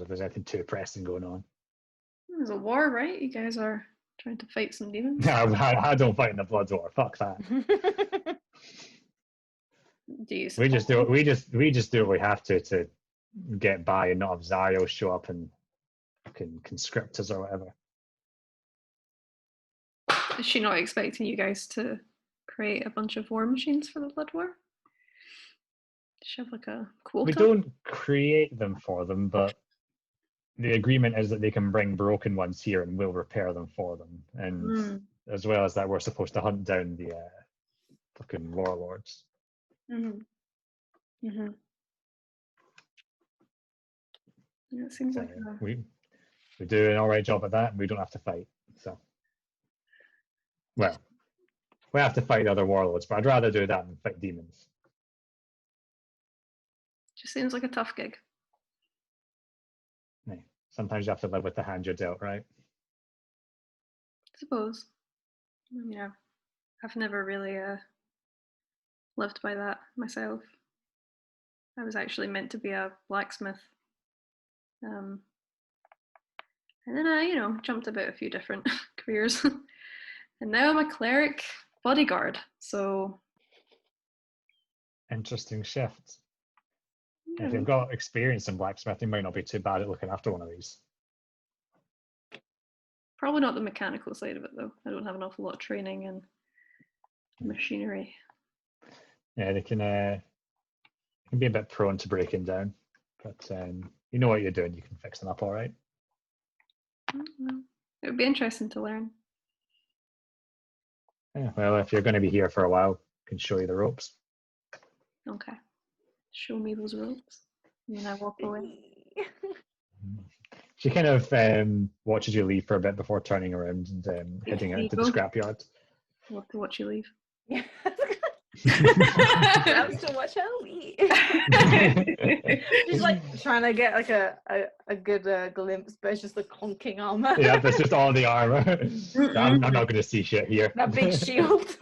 there's anything too pressing going on. There's a war, right? You guys are trying to fight some demons. I don't fight in the Blood War. Fuck that. Do you We just do support we just do what we have to get by and not have Zariel show up and can conscript us or whatever. Is she not expecting you guys to create a bunch of war machines for the Blood War? Does she have like a quota? We don't create them for them, but the agreement is that they can bring broken ones here and we'll repair them for them. And as well as that, we're supposed to hunt down the fucking warlords. Yeah, it seems like we do an alright job at that, and we don't have to fight. So, well, we have to fight other warlords, but I'd rather do that than fight demons. Just seems like a tough gig. Sometimes you have to live with the hand you're dealt, right? I suppose. I mean, I've never really lived by that myself. I was actually meant to be a blacksmith. And then I, jumped about a few different careers. And now I'm a cleric bodyguard. So Interesting shift. yeah, If you've got experience in blacksmithing, you might not be too bad at looking after one of these. probably not the mechanical side of it though. I don't have an awful lot of training in machinery. Yeah, they can be a bit prone to breaking down, but you know what you're doing. You can fix them up all right. It would be interesting to learn. Yeah, well, if you're going to be here for a while, I can show you the ropes. Okay. Show me those ropes. And then I walk away. She kind of watches you leave for a bit before turning around and heading out into the scrapyard. Love to watch you leave. Yeah. Grabs to watch her leave. She's like trying to get like a good glimpse, but it's just the clunking armor. Yeah, that's just all the armor. I'm not going to see shit here. That big shield.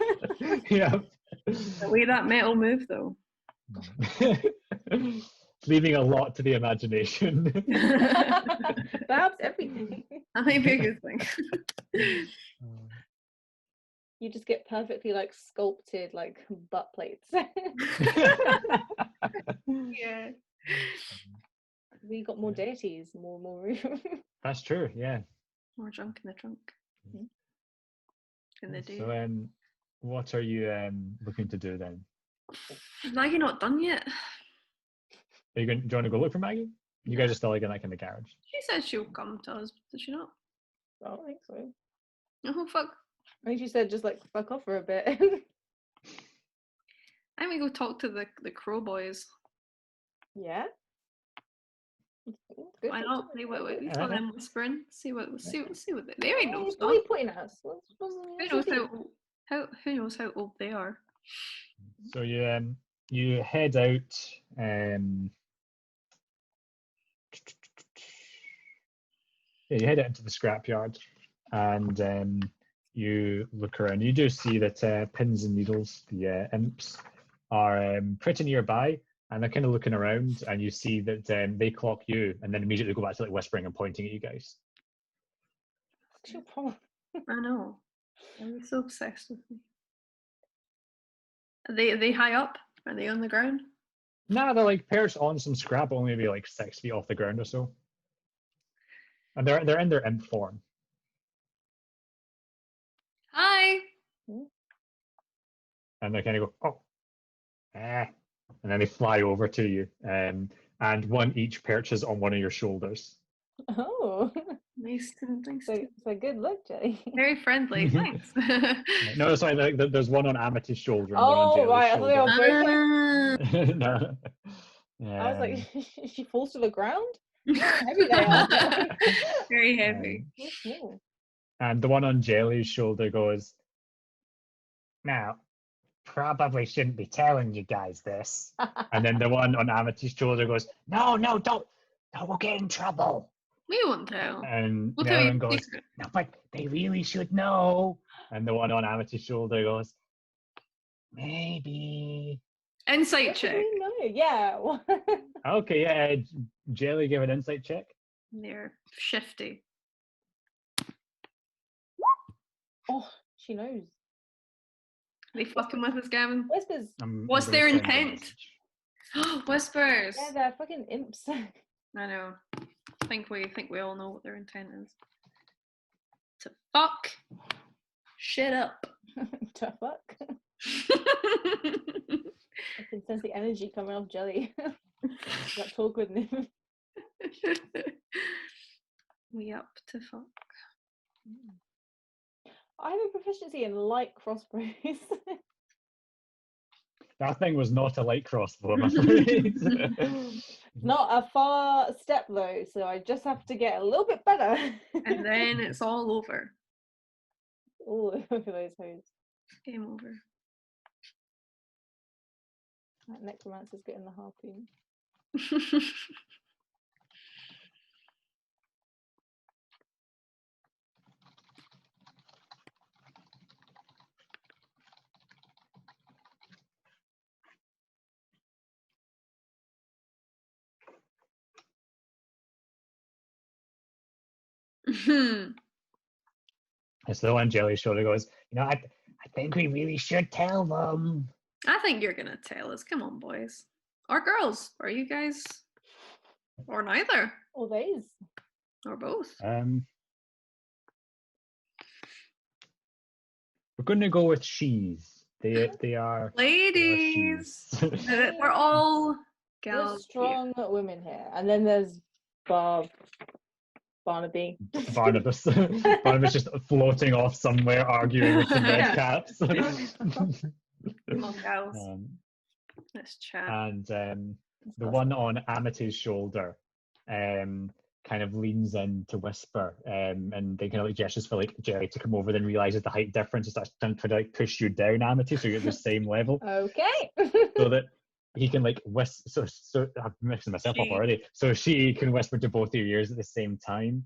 Yeah. The way that metal move though. Leaving a lot to the imagination. Perhaps everything. That might be a good thing. You just get perfectly like sculpted like butt plates. Yeah. We got more deities, more room. That's true, yeah. More junk in the trunk. In the day. So what are you looking to do then? Is Maggie not done yet? Do you want to go look for Maggie? You guys are still like in that kind of garage. She said she'll come to us, does she not? I don't think so. Oh fuck. I think she said just like fuck off for a bit. I think we go talk to the crow boys. Yeah. Why not? See what we saw them whispering. See what they ain't no He's stuff. probably pointing at us. Who knows how old they are? So you head out. You head out into the scrapyard, and you look around. You do see that Pins and Needles, the imps, are pretty nearby, and they're kind of looking around. And you see that they clock you, and then immediately go back to like whispering and pointing at you guys. What's your problem? I know. They're so obsessed with me. Are they high up? Are they on the ground? Nah, they're like perched on some scrap, only maybe like 6 feet off the ground or so. And they're in their imp form. Hi. And they kind of go, oh, and then they fly over to you, and one each perches on one of your shoulders. Oh, Nice. so good look, Jelly. Very friendly. Thanks. No, sorry, there's one on Amity's shoulder and one on Jelly's right. I shoulder. thought they were both. No. I was like, she falls to the ground. How heavy they are. Very heavy. And the one on Jelly's shoulder goes, now, probably shouldn't be telling you guys this. And then the one on Amity's shoulder goes, no, don't, we'll get in trouble. We won't tell. And We'll the tell other you one goes, secret. no, but they really should know. And the one on Amity's shoulder goes, maybe. Insight check. No, yeah. Okay, yeah. Jelly, give an insight check. They're shifty. Oh, she knows. They fucking with us, Gavin. Whispers. What's I'm their gonna send you a intent? message. Whispers. Yeah, they're fucking imps. I know. I think we all know what their intent is. To fuck shit up. To fuck. I can sense the energy coming off Jelly. That talk with him. We up to fuck. I have a proficiency in light crossbows. That thing was not a light crossbow, I'm afraid. Not a far step though, so I just have to get a little bit better. And then it's all over. Oh, look at those hoes. Game over. That necromancer's getting the harpoon. Hmm. It's the one Jelly's shoulder goes, I think we really should tell them. I think you're gonna tell us. Come on, boys. Or girls. Or you guys. Or neither. Or these. Or both. We're going to go with she's. They are Ladies. she's. We're all We're gals. strong women here. And then there's Barnaby. Barnabas. Barnabas just floating off somewhere arguing with some red Yeah. caps. Come on, gals. Let's chat. And the one on Amity's shoulder kind of leans in to whisper, and they kind of like gestures for like Jerry to come over, then realizes the height difference and starts trying to like push you down, Amity, so you're at the same level. Okay. So that he can like whisper. So I'm mixing myself up already. So she can whisper to both of your ears at the same time.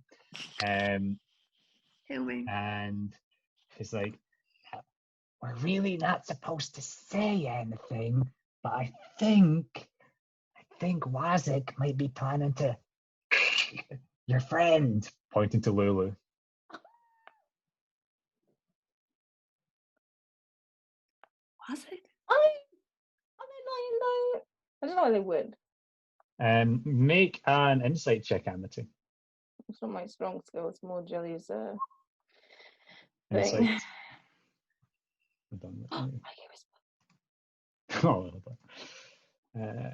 And he's like, we're really not supposed to say anything, but I think Wazik might be planning to your friend, pointing to Lulu. Wazik? Are they lying though? I don't know why they would. Make an insight check, Amity. It's not my strong skill. It's more Jelly's thing. Insight. I Oh,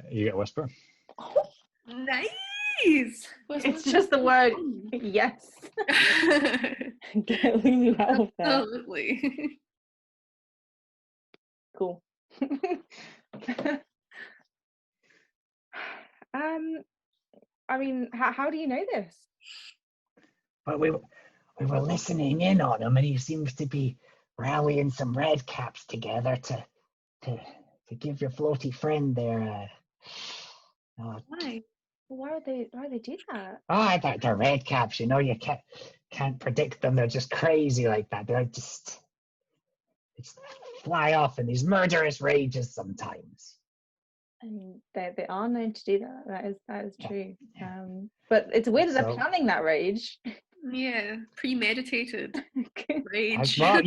you get a whisper. Nice. It's just the word yes. Get Lulu out of there. Absolutely. Cool. I mean, how do you know this? But we were listening in on him, and he seems to be rallying some red caps together to give your floaty friend there. Why? Why would they do that? They're red caps. You can't predict them. They're just crazy like that. They're just fly off in these murderous rages sometimes. I mean, they are known to do that. That is true. But it's weird that they're planning that rage. Yeah, premeditated rage. Well,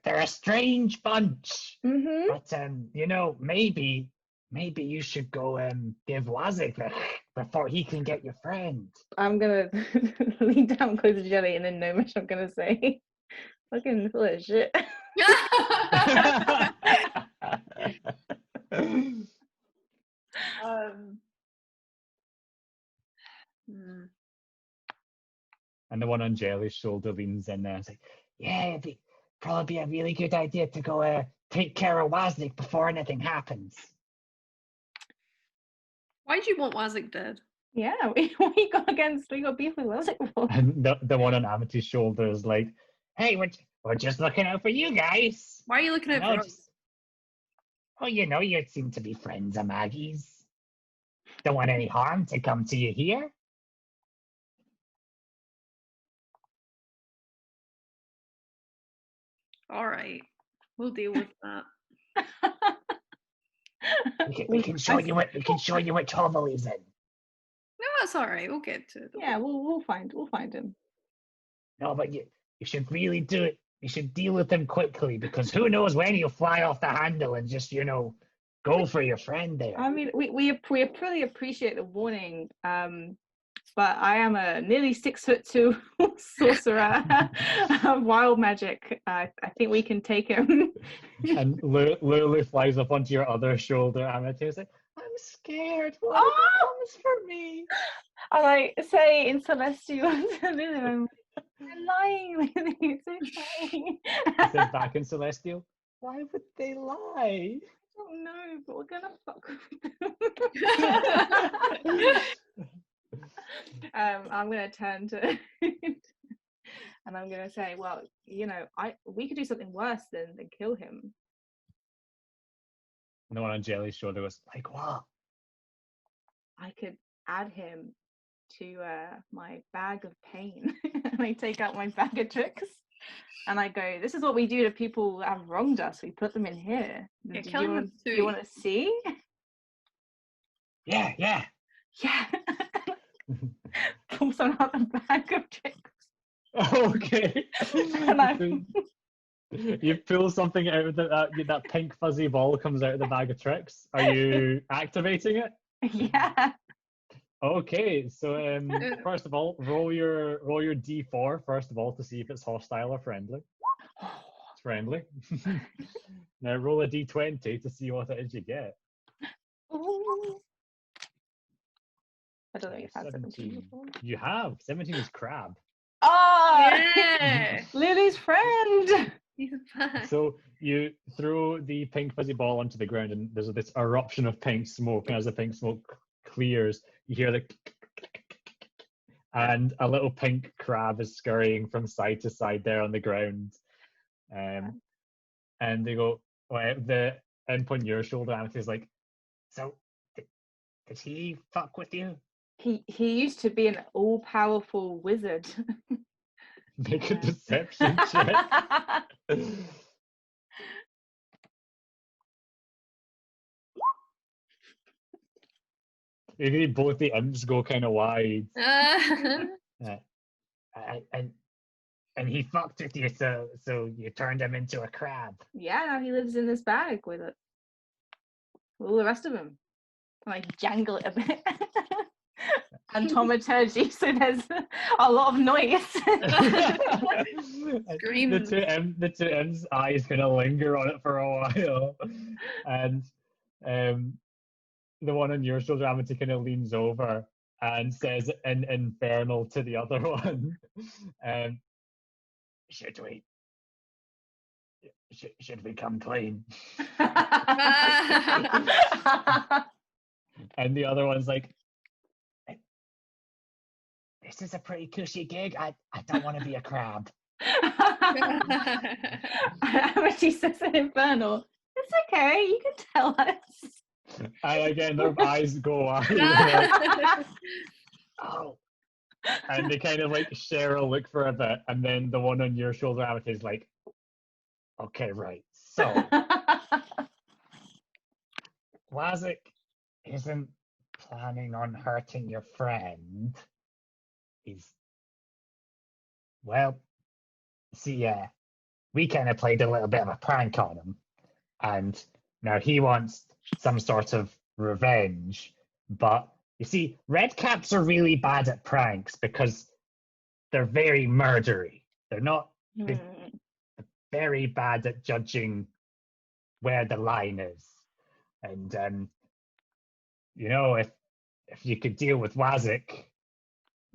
they're a strange bunch. Mm-hmm. But maybe you should go give Wazik before he can get your friend. I'm gonna lean down close to Jelly, and then Nomish, I'm gonna say, fucking full of shit. And the one on Jelly's shoulder leans in there and says, yeah, it'd probably be a really good idea to go take care of Wazik before anything happens. Why do you want Wazik dead? Yeah, we got beef with Wazik for. And the one on Amity's shoulder is like, hey, we're just looking out for you guys. Why are you looking out for us? Oh, you seem to be friends of Maggie's. Don't want any harm to come to you here. All right, we'll deal with that. We can show you what trouble he's in. No, that's all right. We'll get to it. Yeah, we'll find him. No, but you should really do it. You should deal with him quickly, because who knows when he'll fly off the handle and just go for your friend there. I mean, we pretty appreciate the warning, but I am a nearly 6'2" sorcerer of wild magic. I think we can take him. And Lulu flies up onto your other shoulder, Amity, and says, I'm scared. What comes for me? I say in Celestial to Lulu, they're lying. It's okay. I said back in Celestial, why would they lie? I don't know, but we're gonna fuck with them. I'm gonna turn to and I'm gonna say, well, we could do something worse than kill him. No one on Jelly's shoulder was like, what? I could add him to my bag of pain. And I take out my bag of tricks and I go, this is what we do to people that have wronged us. We put them in here. Yeah, Do killing them too. you want to see? Yeah. Yeah. Pull some out the bag of tricks. Okay. And You pull something out of that pink fuzzy ball comes out of the bag of tricks. Are you activating it? Yeah. Okay, so first of all, roll your d4 first of all to see if it's hostile or friendly. It's friendly. Now roll a d20 to see what it is you get. Ooh. I don't know if you've had 17 before. You have. 17 is crab. Oh! Yeah. Lily's friend! He's back. So you throw the pink fuzzy ball onto the ground, and there's this eruption of pink smoke. And as the pink smoke clears, you hear the and a little pink crab is scurrying from side to side there on the ground. And they go, well, the end point your shoulder, Amity is like, So, did he fuck with you? He used to be an all-powerful wizard. make a deception check. Maybe both the imps go kind of wide. And he fucked with you, so you turned him into a crab. Yeah, now he lives in this bag with it. With all the rest of them. Like jangle it a bit. And thaumaturgy, so there's a lot of noise. Screams. The two imps' eyes kind of linger on it for a while. And the one on your shoulder, Amity, kind of leans over and says in Infernal to the other one, Should we come clean? And the other one's like, this is a pretty cushy gig. I don't want to be a crab. Amity says in Infernal, it's okay, you can tell us. and again, their eyes go wide. Oh. And they kind of like share a look for a bit, and then the one on your shoulder, Amity, is like, Okay, right. So, Wazik isn't planning on hurting your friend. We kind of played a little bit of a prank on him, and now he wants some sort of revenge. But you see, red caps are really bad at pranks because they're very murdery. They're not very bad at judging where the line is. And if you could deal with Wazik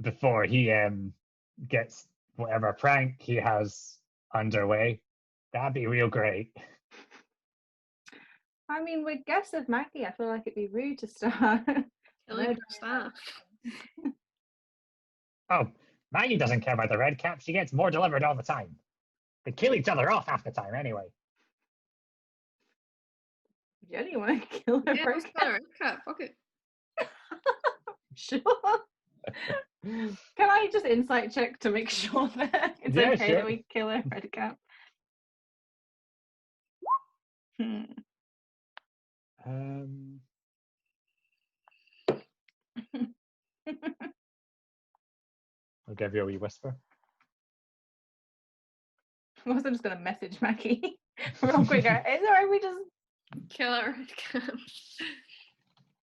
before he gets whatever prank he has underway, that'd be real great. I mean, with guests of Maggie, I feel like it'd be rude to start. Killing her staff. Oh, Maggie doesn't care about the red cap. She gets more delivered all the time. They kill each other off half the time anyway. Jelly, you want to kill her Yeah, first? let's kill her red cap. Fuck it. Sure. Can I just insight check to make sure that it's Yeah, okay sure. that we kill her red cap? I'll give you a wee whisper. I'm also just gonna message Maggie real quick. Is it alright we just Kill her red cap.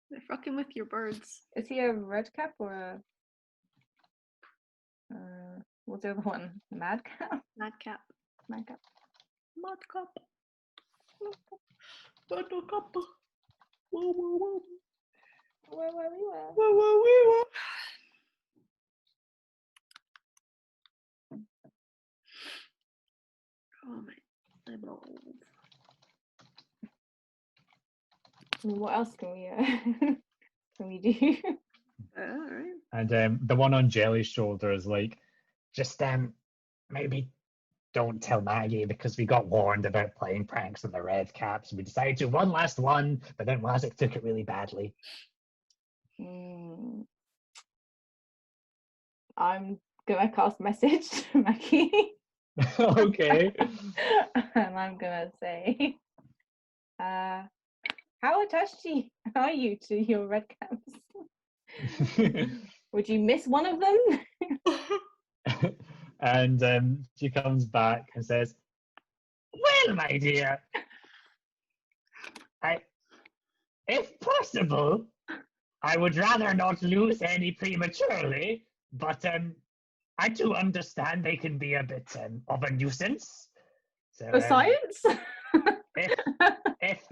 They're fucking with your birds. is he a red cap or a what's the other one? Mad cap? Mad cap. Mad cap. Mad cap. Mad cap. Whoa, whoa, whoa. Where were we? Whoa, whoa, whoa, whoa. Oh my eyeballs. What else can we do? Alright. And the one on Jelly's shoulder is like, Just maybe don't tell Maggie because we got warned about playing pranks on the red caps. We decided to one last one, but then Wazik took it really badly. I'm gonna cast message to Maggie. Okay. And I'm gonna say, how attached are you to your red caps? Would you miss one of them? And she comes back and says, "Well, my dear, if possible, I would rather not lose any prematurely, but I do understand they can be a bit of a nuisance. So For science? if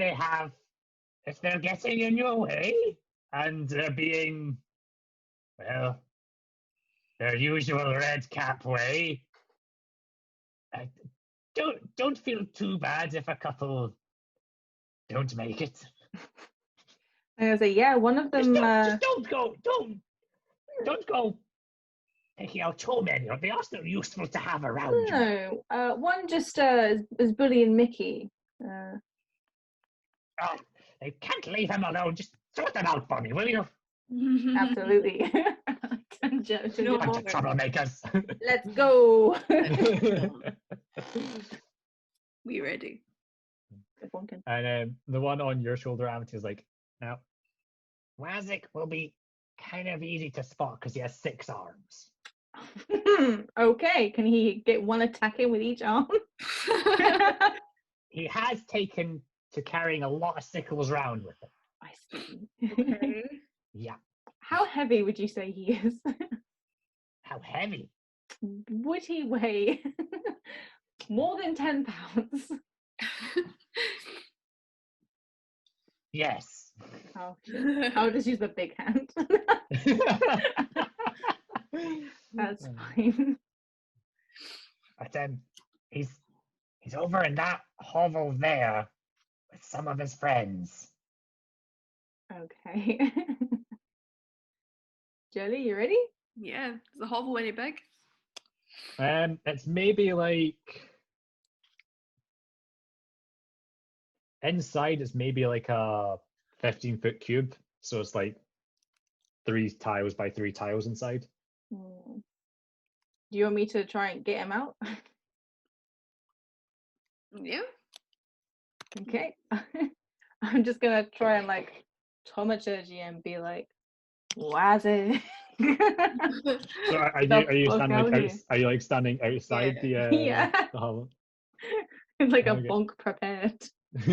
they're getting in your way and they're being, well, their usual red cap way, don't feel too bad if a couple don't make it. I'm gonna say, yeah, one of them. Just don't go taking out too many. They are still useful to have around you. No, one just is bullying Mickey. Oh, they can't leave him alone. Just sort them out for me, will you? Absolutely. No. Bunch of troublemakers. Let's go. We ready? And the one on your shoulder, Amity, is like, now, Wazik will be kind of easy to spot because he has 6 arms. Okay, can he get one attack in with each arm? He has taken to carrying a lot of sickles around with him. I see. Okay. Yeah. How heavy would you say he is? How heavy? Would he weigh more than 10 pounds? Yes. Oh, shit. I'll just use the big hand. That's fine. But he's over in that hovel there with some of his friends. Okay. Jelly, you ready? Yeah. Is the hovel any big? It's maybe like inside. It's maybe like a 15-foot cube. So it's like 3 tiles by 3 tiles inside. Do you want me to try and get him out? Yeah. Okay. I'm just gonna try and like thaumaturgy and be like, Wazzy. So are you fuck standing out like here. are you like standing outside Yeah. the hovel? It's like a Okay. bonk prepared. So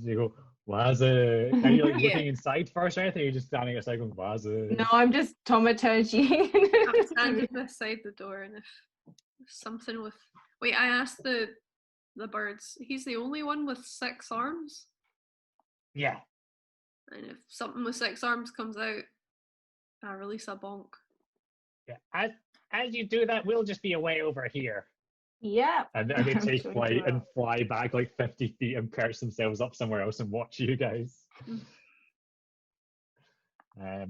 you go, was it? Are you like Yeah. looking inside first or anything? Or are you just standing outside going, was it? No, I'm just thaumaturgy. I'm standing beside the door, and if something with wait, I asked the birds. He's the only one with 6 arms, Yeah. and if something with 6 arms comes out, I release a bonk. Yeah. As you do that, we'll just be away over here. Yeah. And they I'm take sure flight you and will. fly back like 50 feet and perch themselves up somewhere else and watch you guys. So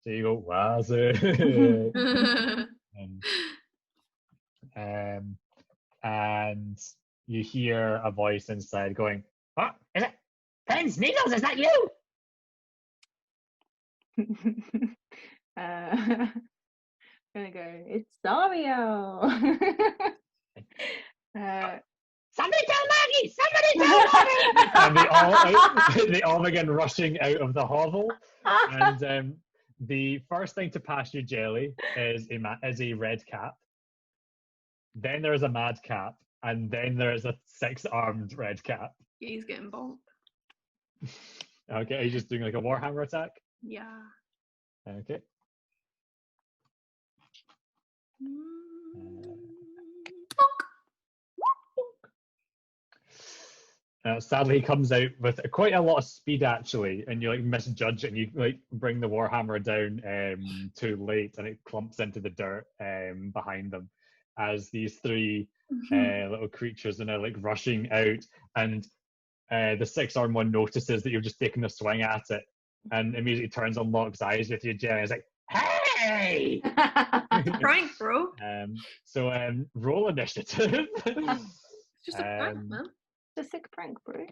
you go, was it? And you hear a voice inside going, "What is it? Pens Needles, is that you?" Gonna go, it's Dario. Somebody tell Maggie! Somebody tell Maggie! And they all begin rushing out of the hovel. And the first thing to pass you, Jelly, is a red cap. Then there's a mad cap, and then there's a 6-armed red cap. Yeah, he's getting bonked. Okay, are you just doing like a Warhammer attack? Yeah. Okay. Sadly, he comes out with quite a lot of speed, actually, and you like misjudge it, and you like bring the warhammer down too late, and it clumps into the dirt behind them, as these 3 little creatures are now like rushing out, and the 6-armed one notices that you've just taken a swing at it, and immediately turns and locks eyes with you, Jenny. It's like, "Hey!" Prank, bro. So roll initiative. It's just a prank, man. It's a sick prank, bro.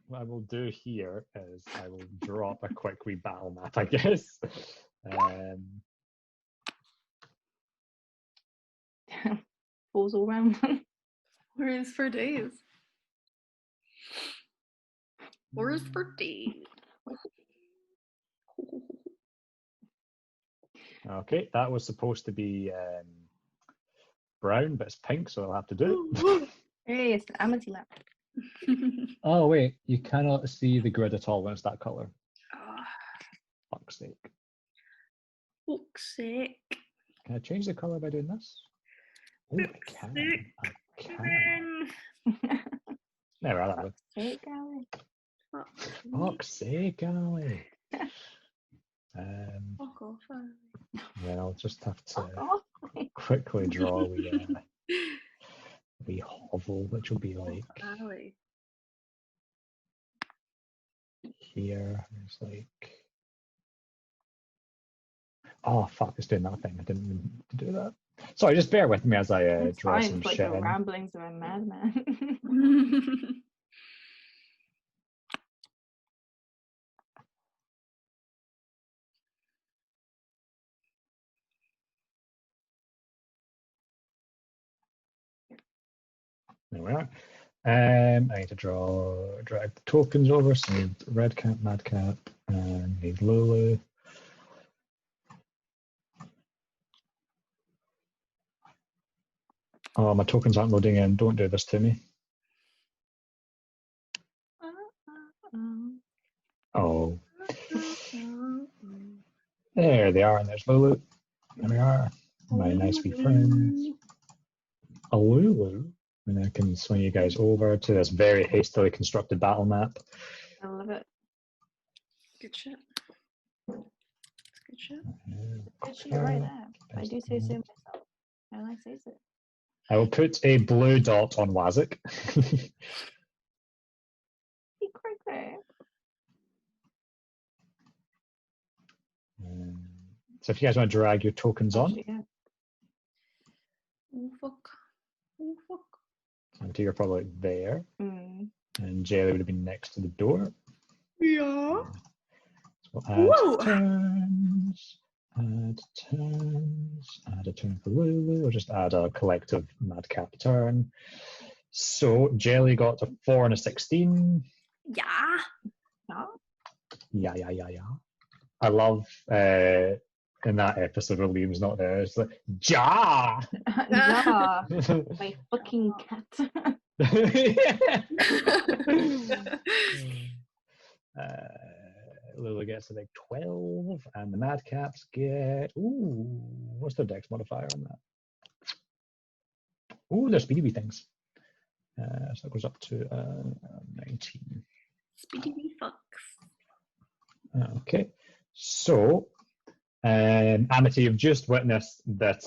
what I will do here is I will drop a quick wee battle map, I guess. Falls all round. Whereas for days. Whereas for days. Okay, that was supposed to be brown, but it's pink, so I'll have to do it. Hey, it's an Amity map. Oh wait, you cannot see the grid at all when it's that color. Oh, Fuck's sake. fuck's sake. Can I change the color by doing this? Oh, I Fuck's can. sake. I can. Never had that one. Hey, Gally. Fuck's sake, Ali. Fuck off. Then I'll just have to Oh, quickly draw wee hovel, which will be like Alley. here. It's like, oh fuck, it's doing that thing. I didn't mean to do that. Sorry, just bear with me as I it's draw fine. some It's like shit the in. ramblings of a madman. There we are. I need to drag the tokens over. So I need red cap, mad cap, and need Lulu. Oh, my tokens aren't loading in. Don't do this to me. Oh, there they are, and there's Lulu. There we are. My nice wee friends. A Lulu. And I can swing you guys over to this very hastily constructed battle map. I love it. Good shit. That's good shit. Actually, right there. I do say so myself. And I say so. I will put a blue dot on Wazik. Be quick. So if you guys want to drag your tokens on, Yeah. Oh fuck. Oh fuck. until you're probably there, Mm. and Jelly would have been next to the door. Yeah. So we'll Whoa. add turns, add a turn for Lulu, or just add a collective madcap turn. So Jelly got a 4 and a 16. Yeah. Yeah. Yeah. I love in that episode where Liam's not there, it's like, Ja! Yeah. My fucking cat. Lulu gets a big 12, and the Madcaps get. Ooh, what's their dex modifier on that? Ooh, they're speedy wee things. So that goes up to 19. Speedy wee fucks. Okay, so Amity, you've just witnessed that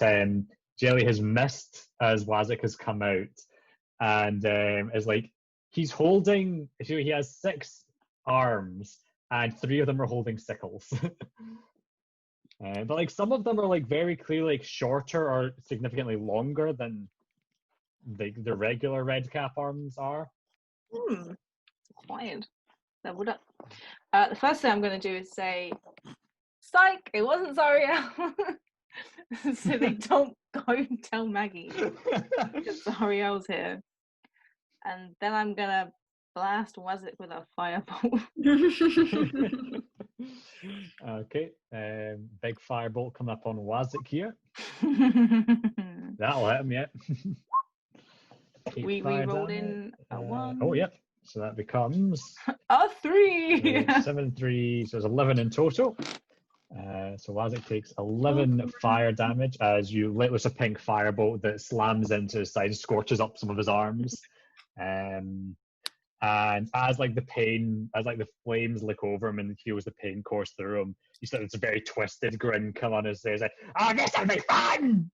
Jelly has missed as Wazik has come out, and is like he's holding. So he has 6 arms, and 3 of them are holding sickles. But like some of them are like very clearly like shorter or significantly longer than the regular red cap arms are. Quiet. Leveled up. The first thing I'm going to do is say, psych, it wasn't Zariel. So they don't go and tell Maggie because Zariel's here. And then I'm going to blast Wazik with a firebolt. Okay, big firebolt coming up on Wazik here. That'll hit him, yeah. we rolled in a 1. Oh, yep. So that becomes A 3. 7, 3, so it's 11 in total. So Wazik takes 11 fire damage as you let loose a pink firebolt that slams into his side, scorches up some of his arms. And as like the flames lick over him and feels the pain course through him, you see this very twisted grin come on his face, like, "Oh, this'll be fun!"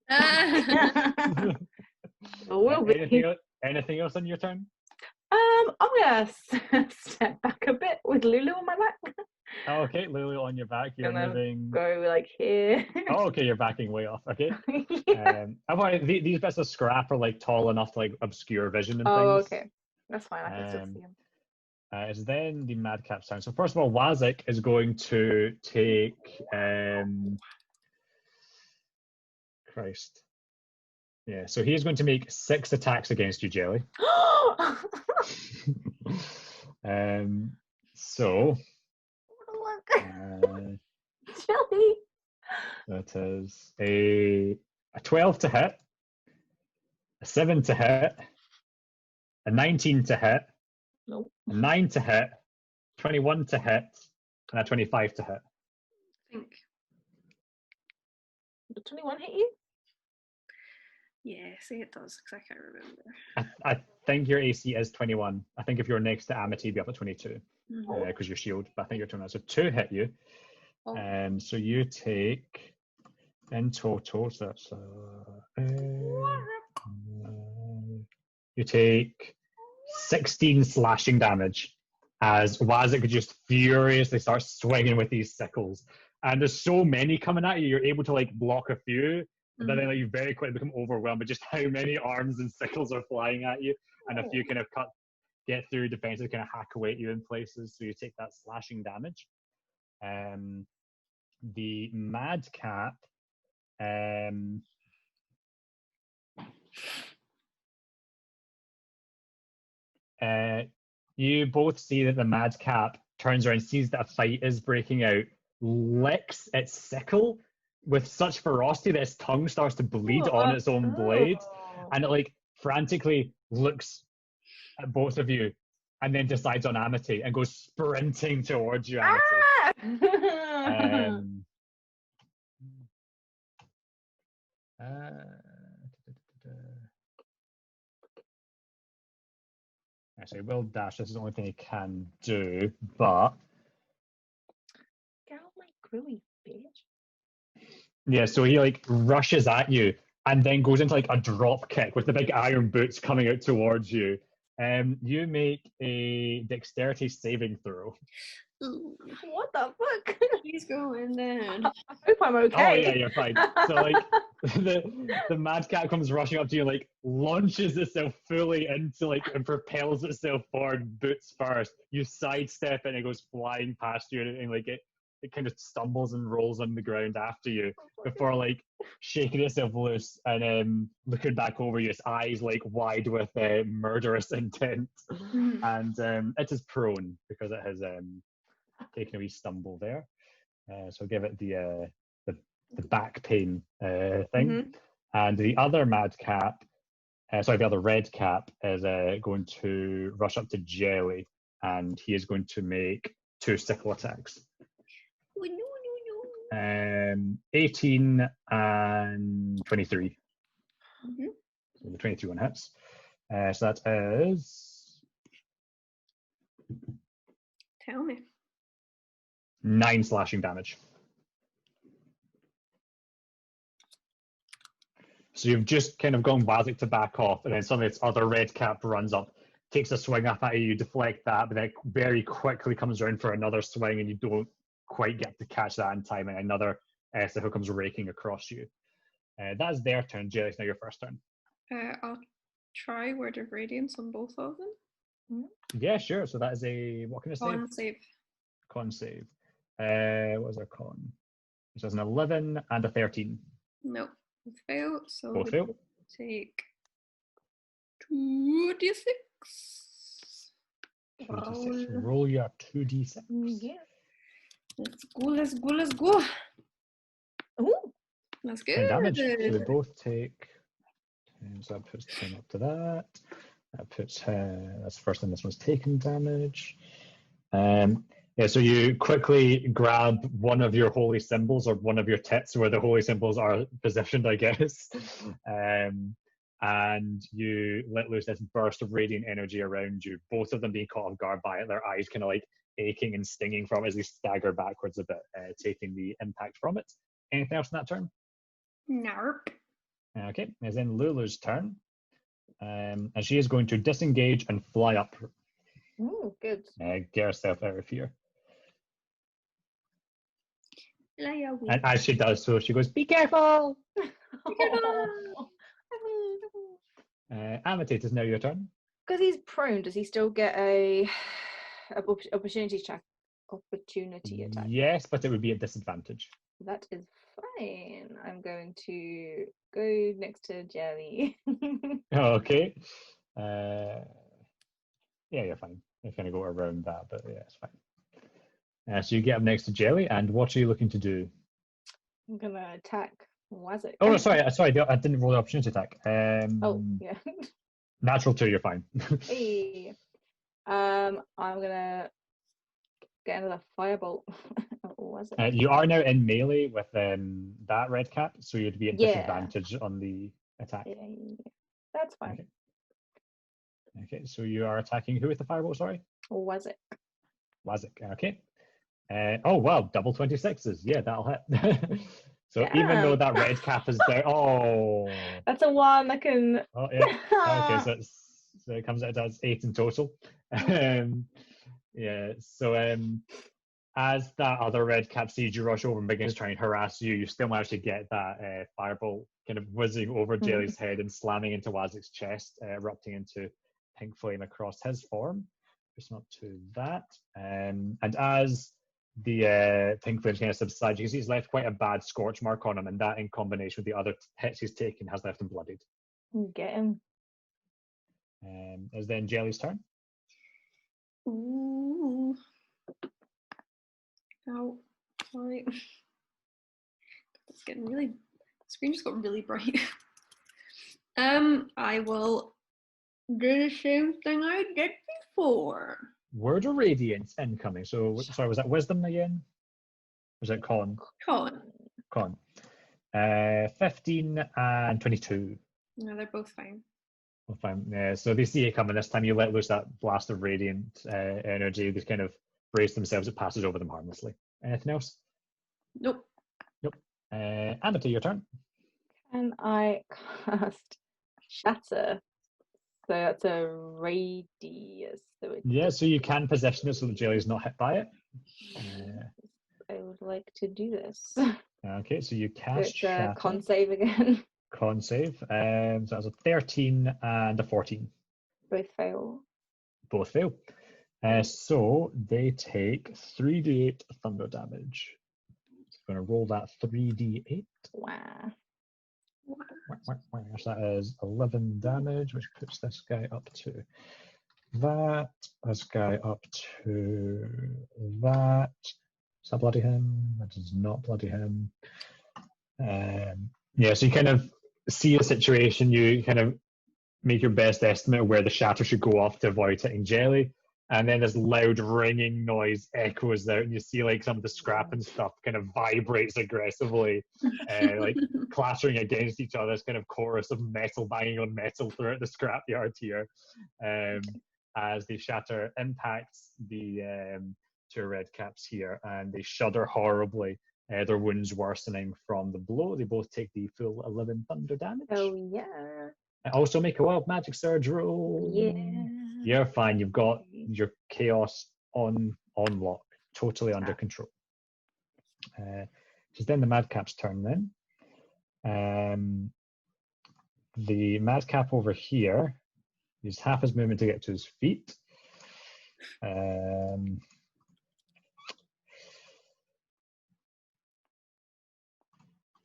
Anything else on your turn? I'm gonna step back a bit with Lulu on my back. Oh, okay, Lulu on your back. You're Gonna moving. Go like here. Oh, okay, you're backing way off. Okay. Yeah. These bits of scrap are like tall enough to like obscure vision and Oh, things. okay. That's fine. I can still see him. It's then the madcap's turn. So first of all, Wazik is going to take Christ. Yeah, so he is going to make 6 attacks against you, Jelly. So Jelly. that is a 12 to hit, a 7 to hit, a 19 to hit, Nope. a 9 to hit, 21 to hit, and a 25 to hit. I think. Did 21 hit you? Yeah, say it does, because I can't remember. I think your AC is 21. I think if you're next to Amity, you'd be up at 22 Mhm. because you're shield, but I think you're 21. So 2 hit you. Oh. So you take in total, so that's you take 16 slashing damage as Wazik just furiously starts swinging with these sickles. And there's so many coming at you, you're able to like block a few, but then like, you very quickly become overwhelmed with just how many arms and sickles are flying at you, and a few kind of get through defenses, kind of hack away at you in places, so you take that slashing damage. The madcap, you both see that the madcap turns around, sees that a fight is breaking out, licks its sickle with such ferocity that its tongue starts to bleed on its own blade, and it like frantically looks at both of you and then decides on Amity and goes sprinting towards you, Amity. Actually, will dash. This is the only thing he can do, but Get out my groovy, bitch. yeah. So he like rushes at you and then goes into like a drop kick with the big iron boots coming out towards you. You make a dexterity saving throw. Ooh, What the fuck? he's going down. I hope I'm okay. Oh yeah, you're fine. So like the madcap comes rushing up to you, and, like launches itself fully into like and propels itself forward, boots first. You sidestep it and it goes flying past you, and like it kind of stumbles and rolls on the ground after you before like shaking itself loose and looking back over you, its eyes like wide with murderous intent, and it is prone because it has taken a wee stumble there. So I'll give it the back pain thing. And the other madcap, the other red cap is going to rush up to Jelly, and he is going to make 2 sickle attacks. 18 and 23. So the 23 one hits. So that is Tell me. 9 slashing damage. So you've just kind of gone Wazik to back off, and then suddenly its other red cap runs up, takes a swing up at you, you deflect that, but then it very quickly comes around for another swing, and you don't quite get to catch that in time, and another sickle comes raking across you. That is their turn. Jelly, it's now your first turn. I'll try Word of Radiance on both of them. Yeah, sure. So that is a, what kind of save? Con save. Con save. What is our con? So it's an 11 and a 13. No, both fail. So Both fail. take 2d6. 2d6. Roll your 2d6. Yeah. Let's go, let's go, let's go. Ooh. That's 10 good. damage. So they both take. So that puts 10 up to that. That puts that's the first time this one's taken damage. Yeah, so you quickly grab one of your holy symbols or one of your tits where the holy symbols are positioned, I guess. And you let loose this burst of radiant energy around you, both of them being caught off guard by it, their eyes kind of like aching and stinging from it as they stagger backwards a bit, taking the impact from it. Anything else in that turn? Nope. Okay, it's then Lulu's turn. And she is going to disengage and fly up. Ooh, good. Get herself out of here. Fly away. And as she does so, she goes, "Be careful!" Amity, it is now your turn. Because he's prone, does he still get a opportunity check. Opportunity attack. Yes, but it would be at disadvantage. That is fine. I'm going to go next to Jelly. Okay. Yeah, you're fine. You're going to go around that, but yeah, it's fine. So you get up next to Jelly, and what are you looking to do? I'm gonna attack Wazik. Oh, no, sorry, I didn't roll the opportunity attack. Oh, yeah. Natural 2, you're fine. Hey. I'm gonna get another firebolt. What was it? You are now in melee with that red cap, so you'd be at Yeah. disadvantage on the attack. Yeah. That's fine. Okay, so you are attacking who with the firebolt, sorry? Was it? Wazik, okay. Oh, wow, double 26s. Yeah, that'll hit. So even though that red cap is there, oh. That's a 1. I can. Oh, yeah. Okay, so it comes out as 8 in total. Yeah, so as that other red cap sees you rush over and begins to try and harass you, you still manage to get that firebolt kind of whizzing over Jelly's head and slamming into Wazik's chest, erupting into pink flame across his form. Just not to that. And as the pink flame kind of subsides, you can see he's left quite a bad scorch mark on him, and that in combination with the other hits he's taken has left him bloodied. Get him. Is then Jelly's turn. Ooh. Oh, sorry. It's getting really. The screen just got really bright. I will do the same thing I did before. Word of Radiance incoming. So, sorry, was that Wisdom again? Was it Con? Con. Con. 15 and 22. No, they're both fine. Well, fine. So they see it coming. This time you let loose that blast of radiant energy. They kind of brace themselves. It passes over them harmlessly. Anything else? Nope. Nope. Amity, your turn. Can I cast Shatter? So that's a radius. Yeah, so you can position it so that Jelly's not hit by it. I would like to do this. Okay, so you cast It's Shatter. a con save again. Con save. So that's a 13 and a 14. Both fail. Both fail. So they take 3d8 thunder damage. So I'm going to roll that 3d8. Wow. So that is 11 damage, which puts this guy up to that. This guy up to that. Does that bloody him? That does not bloody him. Yeah, so you kind of see a situation, you kind of make your best estimate of where the shatter should go off to avoid hitting Jelly. And then this loud ringing noise echoes out, and you see like some of the scrap and stuff kind of vibrates aggressively, like clattering against each other. This kind of chorus of metal banging on metal throughout the scrapyard here, as the shatter impacts the two red caps here, and they shudder horribly. Their wounds worsening from the blow. They both take the full 11 thunder damage. Oh yeah. And also make a wild magic surge roll. Yeah. You're fine. You've got your chaos on lock, totally under control. It's then the madcap's turn then. The madcap over here uses half his movement to get to his feet.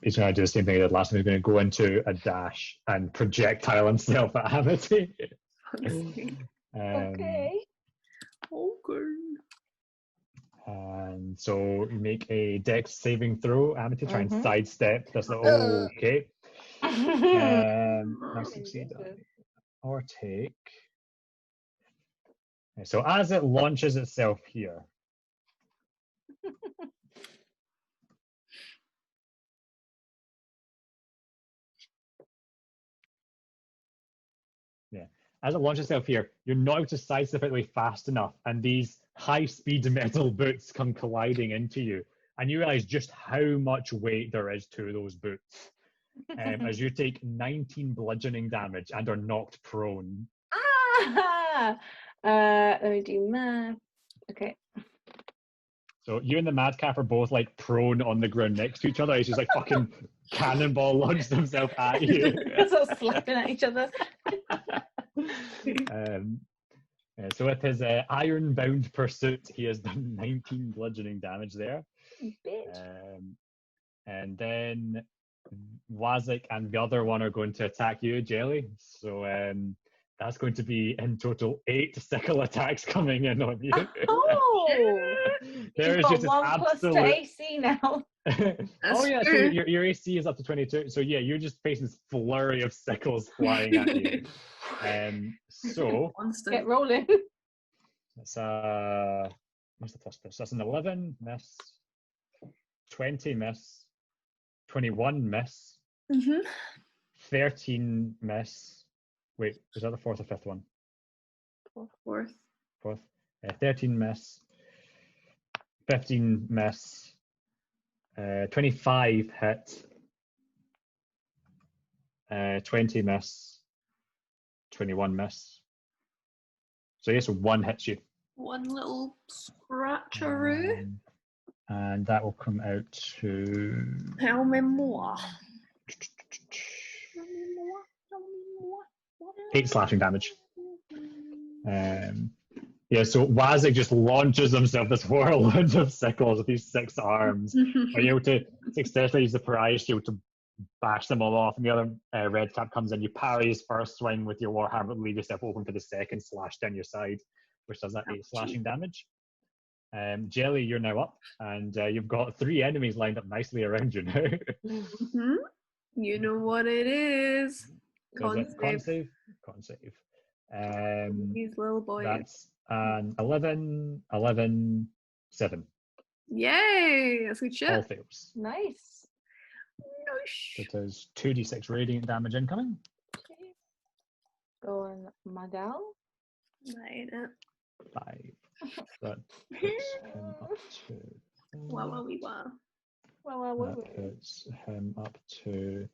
He's going to do the same thing he did last time. He's going to go into a dash and projectile himself at Amity. Okay. Okay. And so you make a dex saving throw, Amity, try and sidestep this little okay. Not succeed or take. So as it launches itself here, as it launches itself here, you're not able to sidestep it really fast enough, and these high-speed metal boots come colliding into you, and you realize just how much weight there is to those boots. As you take 19 bludgeoning damage and are knocked prone. Ah! Let me do math. Okay. So you and the madcap are both like prone on the ground next to each other. He's just like fucking cannonball launched himself at you. Sort of slapping at each other. So with his iron-bound pursuit, he has done 19 bludgeoning damage there. Bitch. And then Wazik and the other one are going to attack you, Jelly. So that's going to be in total 8 sickle attacks coming in on you. Oh! There You've is got just this 1 plus to absolute. AC now. Oh yeah, so true. your AC is up to 22. So yeah, you're just facing this flurry of sickles flying at you. So Constant. Get rolling. that's what's the plus this? That's an 11 miss, 20 miss, 21 miss, Mhm. 13 miss. Wait, is that the fourth or fifth one? Fourth. Fourth. 13 miss, 15 miss, 25 hit, 20 miss, 21 miss. So yes, 1 hits you. One little scratcheroo. And that will come out to Tell me more. Tell me more. Tell me more. 8 slashing damage. Yeah, so Wazik just launches himself this whirlwind of sickles with these 6 arms. Are you able to successfully use the pariah shield to bash them all off? And the other red cap comes in. You parry his first swing with your warhammer, but leave yourself open for the second slash down your side, which does that 8 slashing damage. Jelly, you're now up, and you've got 3 enemies lined up nicely around you now. Mhm. You know what it is. So is it con Con save. save? Con save. These little boys. That's an 11, 11, 7. Yay! That's good All shit. fails. Nice. So it is 2d6 radiant damage incoming. Okay. Go on, Madal. Right. 5. That puts him up to. Wow, wow, wee, wow. That puts him up to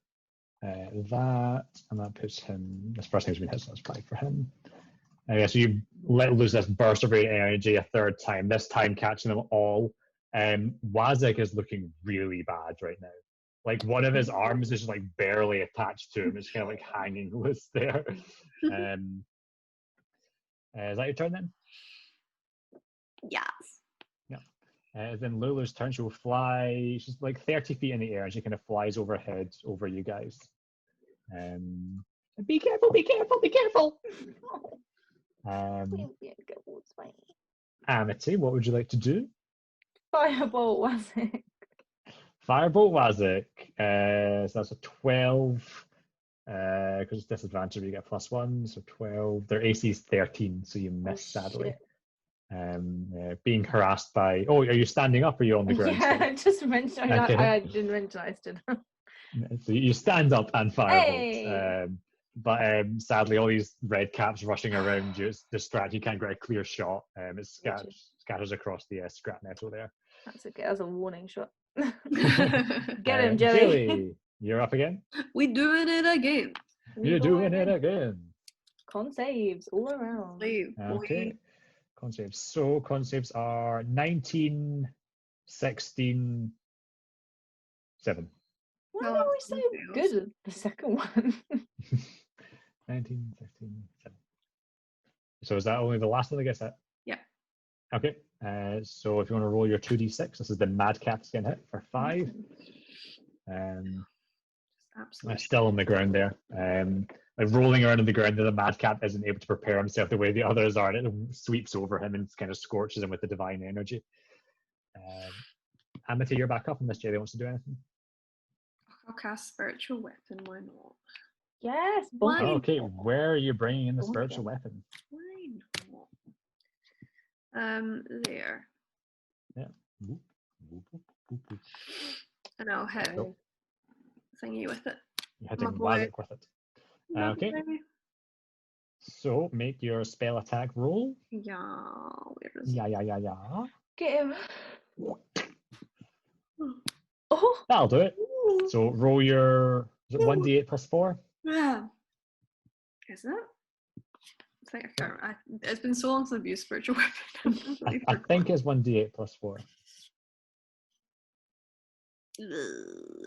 that, and that puts him. This first time's been hit, so that's 5 for him. Yeah, so you let loose this burst of radiant energy a third time. This time catching them all. Wazik is looking really bad right now. Like one of his arms is like barely attached to him. It's kind of like hanging loose there. Is that your turn then? Yes. Then Lulu's turn. She will fly. She's like 30 feet in the air, and she kind of flies overhead over you guys. Be careful! Be careful! Be careful! Amity, what would you like to do? Firebolt was it? Firebolt Wazik. So that's a 12. Because it's disadvantage, you get +1, so 12. Their AC is 13, so you miss sadly. Being harassed by. Oh, are you standing up or are you on the ground? Yeah, still? I just mentioned. Okay. I didn't mention I stood up. So you stand up and firebolt. Hey! But sadly, all these red caps rushing around you, it's distract. You can't get a clear shot. It scatters across the scrap metal there. That's okay. That's a warning shot. Get Get him, Jelly. Jelly, you're up again. We doing it again. You're doing it again. Con saves all around. Leave, Okay. Con saves. So con saves are 19, 16, 7. Why are they always so good at the second one? 19, 16, 7. So is that only the last one that gets hit? Yeah. Okay. So if you want to roll your 2d6, this is the madcap's getting hit for 5. Absolutely. Still on the ground there. Like rolling around on the ground, the madcap isn't able to prepare himself the way the others are, and it sweeps over him and kind of scorches him with the divine energy. Amity, you're back up unless Jelly wants to do anything. I'll cast spiritual weapon. Why not? Yes. Why Oh, okay, not? where are you bringing in the Bonk spiritual it. weapon? Why not? There. Yeah. Whoop, whoop, whoop, whoop, whoop. And I'll hit Nope. thingy with it. You're hitting boy. Wazik with it. Okay. Lovely. So make your spell attack roll. Yeah. Where is it? Yeah. Get him. Oh. That'll do it. So roll your, is it 1d8 plus 4? Yeah. Isn't it? I think I can't. It's been so long since I've used spiritual weapon. I think it's 1d8 plus 4.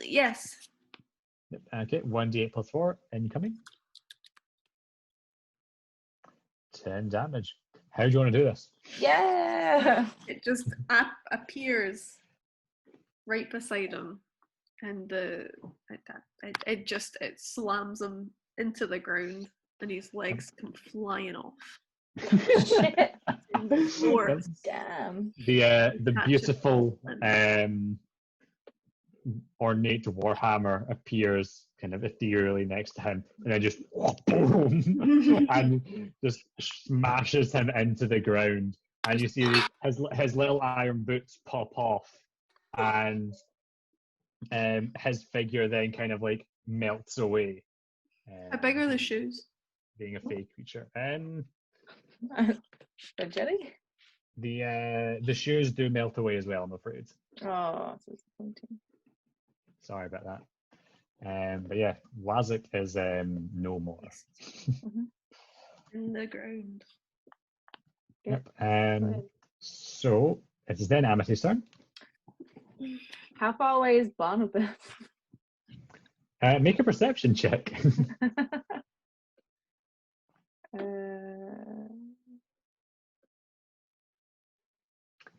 Yes. Yep. Okay, 1d8 plus 4, incoming. 10 damage. How do you want to do this? Yeah. It just appears right beside him, and it slams him into the ground, and his legs come flying off. Shit. Dwarf. Damn. The Catch beautiful it. ornate warhammer appears kind of ethereally next to him, and then just boom, and just smashes him into the ground. And you see his little iron boots pop off, and his figure then kind of like melts away. How big are the shoes? Being a fake creature. For Jelly? The shoes do melt away as well, I'm afraid. Oh, so disappointing. Sorry about that. But yeah, Wazik is no more. In the ground. Yep. So it is then Amity's turn. How far away is Barnabas? Make a perception check.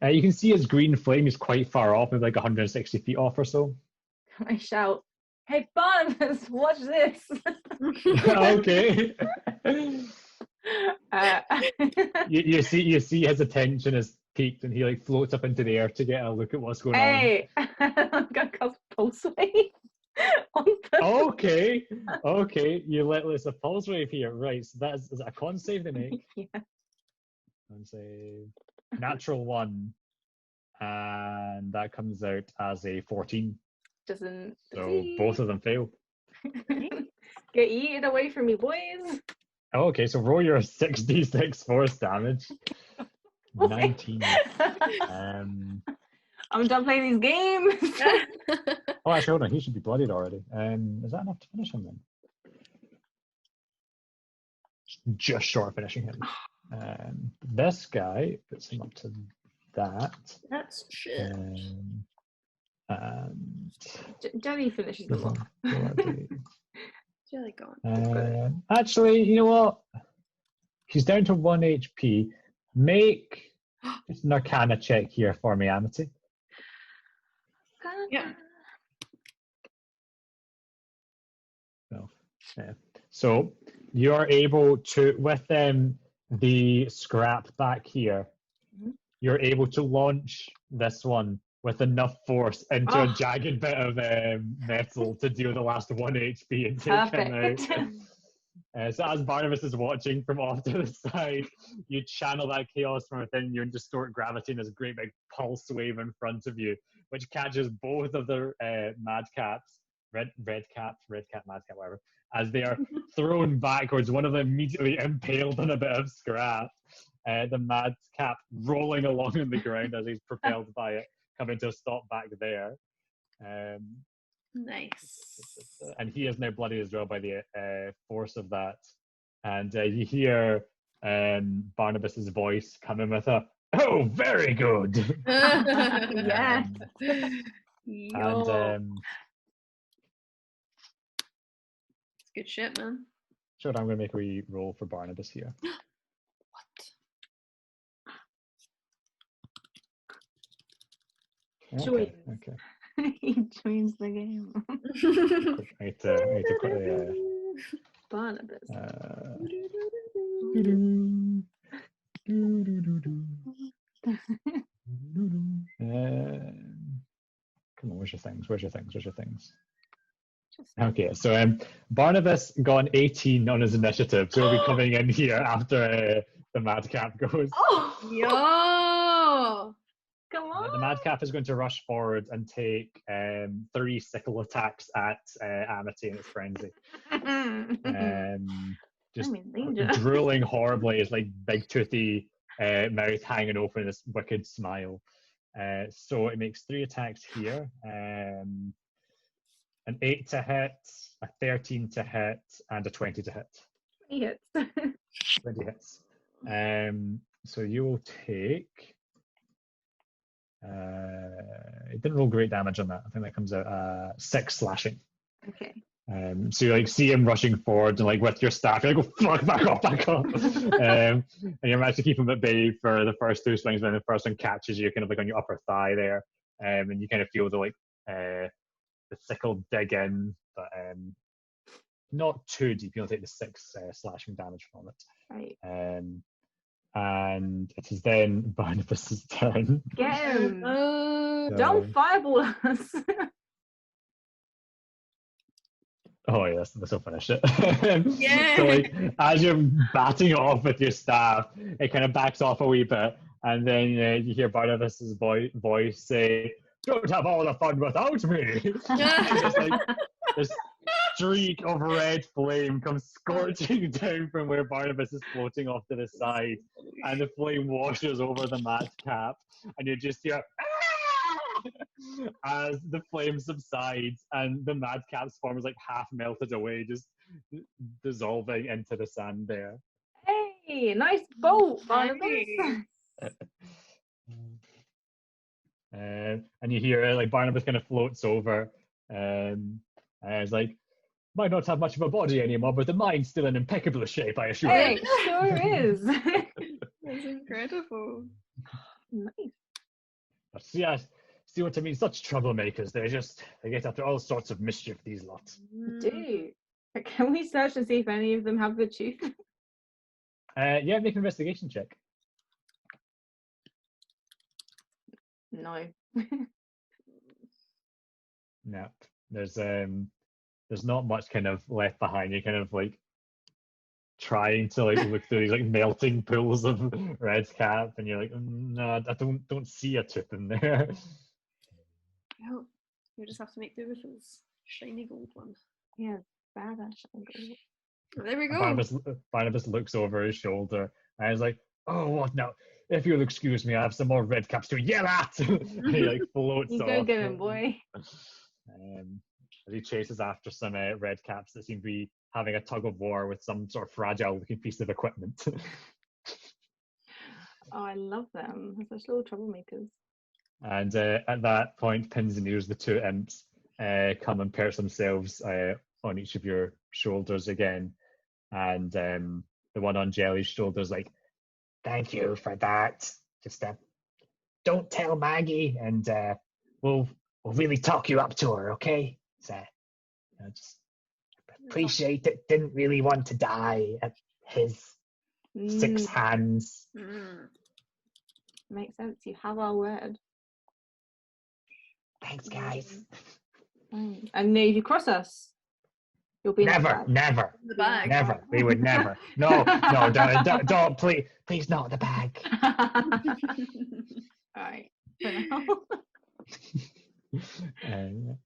You can see his green flame is quite far off, maybe like 160 feet off or so. I shout, "Hey Barnabas, watch this!" Okay. Uh, you see his attention is peaked, and he like floats up into the air to get a look at what's going on. hey, I'm gonna cast pulse wave on the... Okay, you let loose a pulse wave here, right? So is that a con save they make? Yeah. Con save, natural 1, and that comes out as a 14. Doesn't So both of them fail. get eaten away from me, boys. Oh, okay, so roll your 6d6 force damage. 19. I'm done playing these games. Oh, actually, hold on. He should be bloodied already. Is that enough to finish him then? Just short of finishing him. This guy puts him up to that. That's shit. And Jelly finishes them off. Jelly gone. Actually, you know what? He's down to 1 HP. Make just an Arcana check here for me, Amity. Yeah. So you are able to, with the scrap back here, you're able to launch this one with enough force into a jagged bit of metal to deal the last 1 HP and take him out. So as Barnabas is watching from off to the side, you channel that chaos from within you and distort gravity in this great big pulse wave in front of you, which catches both of the madcaps, red cap, madcap, whatever, as they are thrown backwards. One of them immediately impaled on a bit of scrap. The madcap rolling along on the ground as he's propelled by it, coming to a stop back there. Nice. And he is now bloody as well by the force of that. And you hear Barnabas's voice coming with a, "Oh, very good." Yeah. And it's good shit, man. sure, I'm going to make a wee roll for Barnabas here. Joins. Okay. He joins the game. I need to quickly. Barnabas. Come on, where's your things? Okay, so Barnabas got an 18 on his initiative, so he'll be coming in here after the madcap goes. Oh, Yo! come on. The madcap is going to rush forward and take 3 sickle attacks at Amity in its frenzy. Just I'm in danger. drooling horribly, his like big toothy mouth hanging open, this wicked smile. So it makes 3 attacks here. An 8 to hit, a 13 to hit, and a 20 to hit. 20 hits. 20 hits. So you will take. It didn't roll great damage on that. I think that comes out 6 slashing. Okay. So you like see him rushing forward and like with your staff, you're like, "Oh fuck, back off, back off!" And you manage to keep him at bay for the first 2 swings. When the first one catches you, kind of like on your upper thigh there, and you kind of feel the sickle dig in, but not too deep. You'll take the 6 slashing damage from it. Right. And it is then Barnabas's turn. Get him. So- Don't fireball us. Oh yes, this will finish it. Yeah. So like as you're batting it off with your staff, it kind of backs off a wee bit, and then you hear Barnabas's voice say, "Don't have all the fun without me." Just like this streak of red flame comes scorching down from where Barnabas is floating off to the side, and the flame washes over the madcap, and you just hear as the flame subsides and the madcap's form is like half melted away, just dissolving into the sand there. Hey, nice boat, Barnabas. And you hear like Barnabas kind of floats over, and it's like, might not have much of a body anymore, but the mind's still in impeccable shape, I assure Hey, you. sure is. That's incredible. Nice. But see what I mean? Such troublemakers. They get after all sorts of mischief, these lots. Do. Can we search and see if any of them have the tooth? Yeah, make an investigation check. No. No, there's not much kind of left behind. You're kind of like trying to like look through these like melting pools of red cap, and you're like, no, I don't see a tooth in there. Well, you just have to make do with this shiny gold one. Yeah, badass. There we go. Barnabas looks over his shoulder and is like, "Oh, what now? If you'll excuse me, I have some more red caps to yell at." And he like floats You off. go get him, boy. As he chases after some red caps that seem to be having a tug of war with some sort of fragile looking piece of equipment. Oh, I love them. They're such little troublemakers. And at that point, Pins and Ears, the 2 imps, come and perch themselves on each of your shoulders again. And the one on Jellie's shoulder is like, Thank you for that. Just don't tell Maggie, and we'll really talk you up to her, okay? So, just appreciate it. Didn't really want to die at his 6 hands. Makes sense. You have our word. Thanks, guys. And if you cross us, you'll be Never. The bag. Never. We would never. No, don't, please not the bag. Alright. For now. And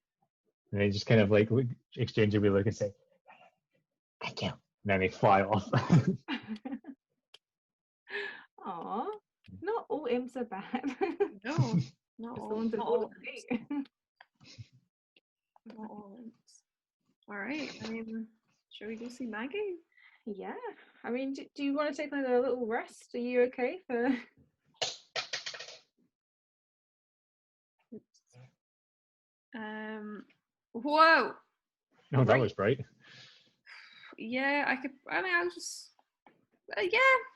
they just kind of like exchange a wee look and say, Thank you. and then they fly off. Aw. Not all imps are bad. No, not Just the all. ones that Not all all. agree. Not all. All right. Shall we go see Maggie? Yeah. I mean, do you want to take like a little rest? Are you okay for? Whoa. Oh, that was bright. Yeah, I could. I'll just. Yeah,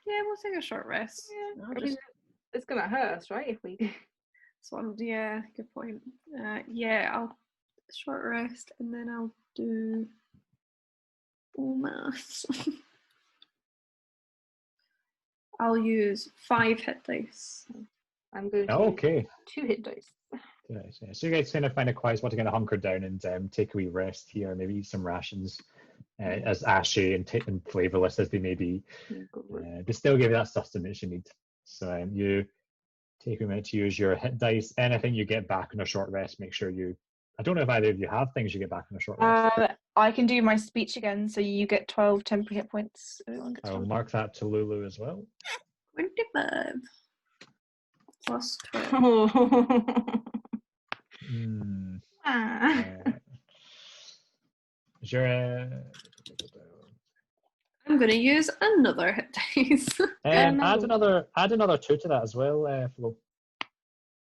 we'll take a short rest. Yeah. I'll I mean, just- it's gonna hurt us, right? If we. So yeah, good point. Yeah, I'll short rest and then I'll do maths. I'll use 5 hit dice. I'm going to Okay. 2 hit dice. Nice, yeah. So you guys kind of find a quiet spot to kind of hunker down and take a wee rest here, maybe eat some rations, as ashy and flavourless as they may be. They still give you that sustenance you need. So you take a minute to use your hit dice. Anything you get back on a short rest, make sure you... I don't know if either of you have things you get back on a short rest. I can do my speech again, so you get 12 temporary hit points. Everyone gets I'll 12. mark that to Lulu as well. 25 plus 12. Hmm. Ah. Is your... I'm going to use another hit dice. add another 2 to that as well, Flo.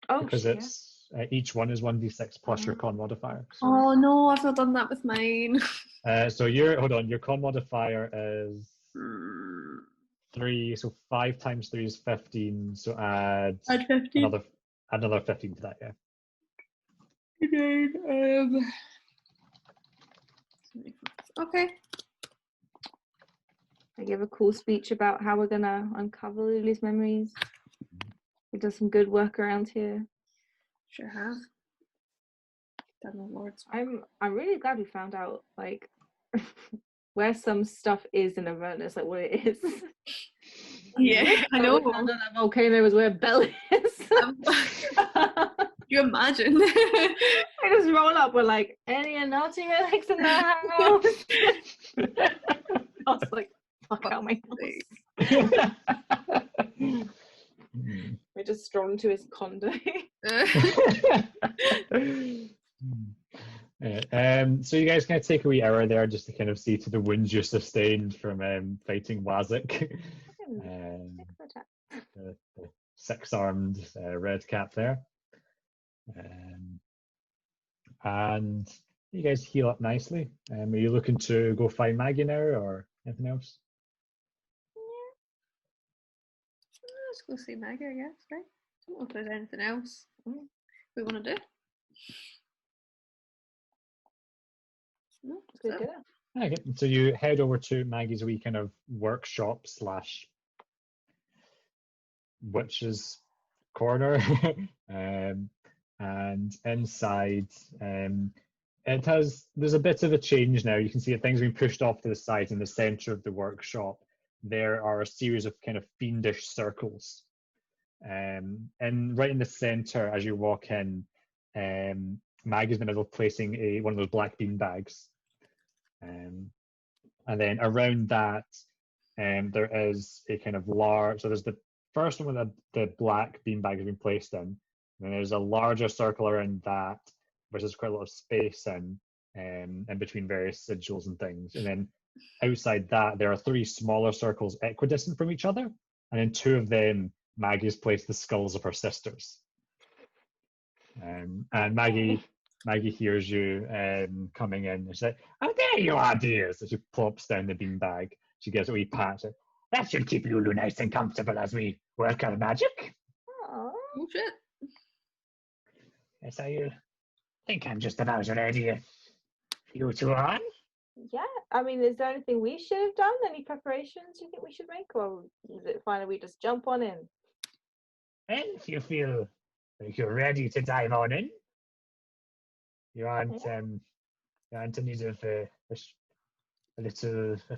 Oh, Because shit. it's Each one is 1d6 plus your con modifier. So, Oh no, I've not done that with mine. so your your con modifier is Hmm, 3, so 5 times 3 is 15. So add Add 15. another 15 to that. Yeah. Okay. I give a cool speech about how we're gonna uncover Lulu's memories. We done some good work around here. Sure have. Done the Lord's. I'm really glad we found out like where some stuff is in Avernus, like what it is. Yeah, I know. That volcano is where Belle is. You imagine? I just roll up with like any naughty relics in the house. I was like, fuck out my house. We just strolled into his condo. So you guys kind of take a wee hour there just to kind of see to the wounds you sustained from fighting Wazik. The six-armed red cap there. And you guys heal up nicely. Are you looking to go find Maggie now or anything else? Let's go see Maggie, I guess, right? I don't know if there's anything else we want to do. No, It's good dinner. Okay, so you head over to Maggie's wee kind of workshop slash witch's corner, and inside there's a bit of a change now. You can see that things have been pushed off to the side. In the center of the workshop there are a series of kind of fiendish circles, and right in the center as you walk in, Maggie's in the middle of placing one of those black bean bags, and then around that there is a kind of large, so there's the first one with the black beanbag has been placed in, and then there's a larger circle around that, which is quite a lot of space in between various sigils and things. And then outside that, there are 3 smaller circles equidistant from each other, and in 2 of them, Maggie's placed the skulls of her sisters. And Maggie hears you coming in. She's like, "Oh, there you are, dear." So she plops down the beanbag. She gives a wee pat. "That should keep Lulu nice and comfortable as we work our magic." Aww. Oh shit. Yes, I think I'm just about ready if you two are on. Yeah, I mean, is there anything we should have done? Any preparations you think we should make, or is it fine if we just jump on in? And if you feel like you're ready to dive on in, you aren't in need of a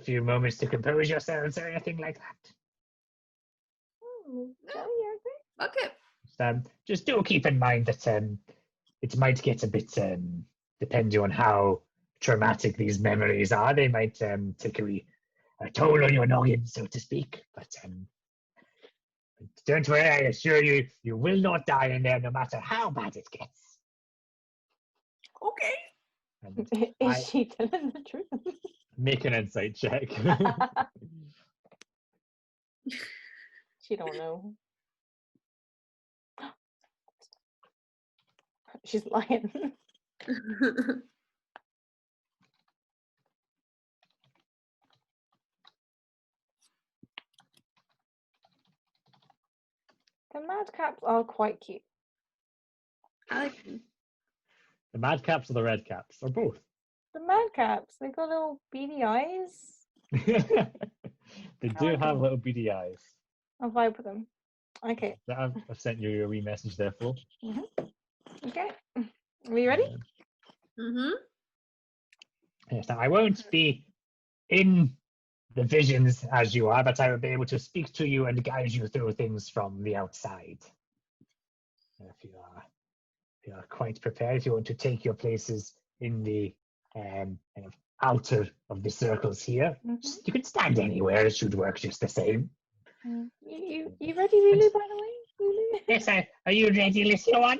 few moments to compose yourselves or anything like that. Oh, Jelly, Okay. Just do keep in mind that it might get a bit, depending on how traumatic these memories are, they might take a toll on your noggin, so to speak. But don't worry, I assure you, you will not die in there no matter how bad it gets. Okay. And is she telling the truth? Make an insight check. She don't know. She's lying. The madcaps are quite cute. I like them. The madcaps or the redcaps, or both? The madcaps, they got little beady eyes. They do like have them. little beady eyes. I'll vibe with them. Okay. I've sent you a wee message there, Flo. Okay. Are you ready? Mm-hmm. Yes, now I won't be in the visions as you are, but I will be able to speak to you and guide you through things from the outside. If you are quite prepared, if you want to take your places in the kind of outer of the circles here, you can stand anywhere. It should work just the same. You ready, Lulu, by the way? Lulu? Yes, are you ready, little one?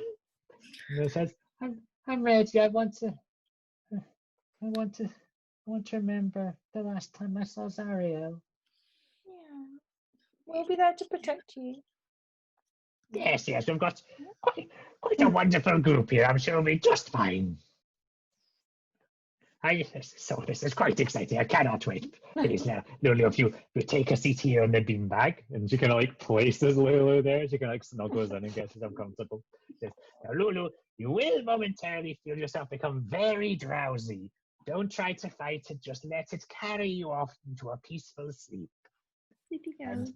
And it says, I'm ready. I want to remember the last time I saw Zariel. Yeah. We'll be there to protect you. Yes, we've got quite a wonderful group here. I'm sure we'll be just fine. So this is quite exciting. I cannot wait. Please now, Lulu, if you take a seat here on the beanbag. And she kind of like places Lulu there. She kind of like snuggles in and gets herself comfortable. Now, Lulu, you will momentarily feel yourself become very drowsy. Don't try to fight it. Just let it carry you off into a peaceful sleep. Sleepy girl. And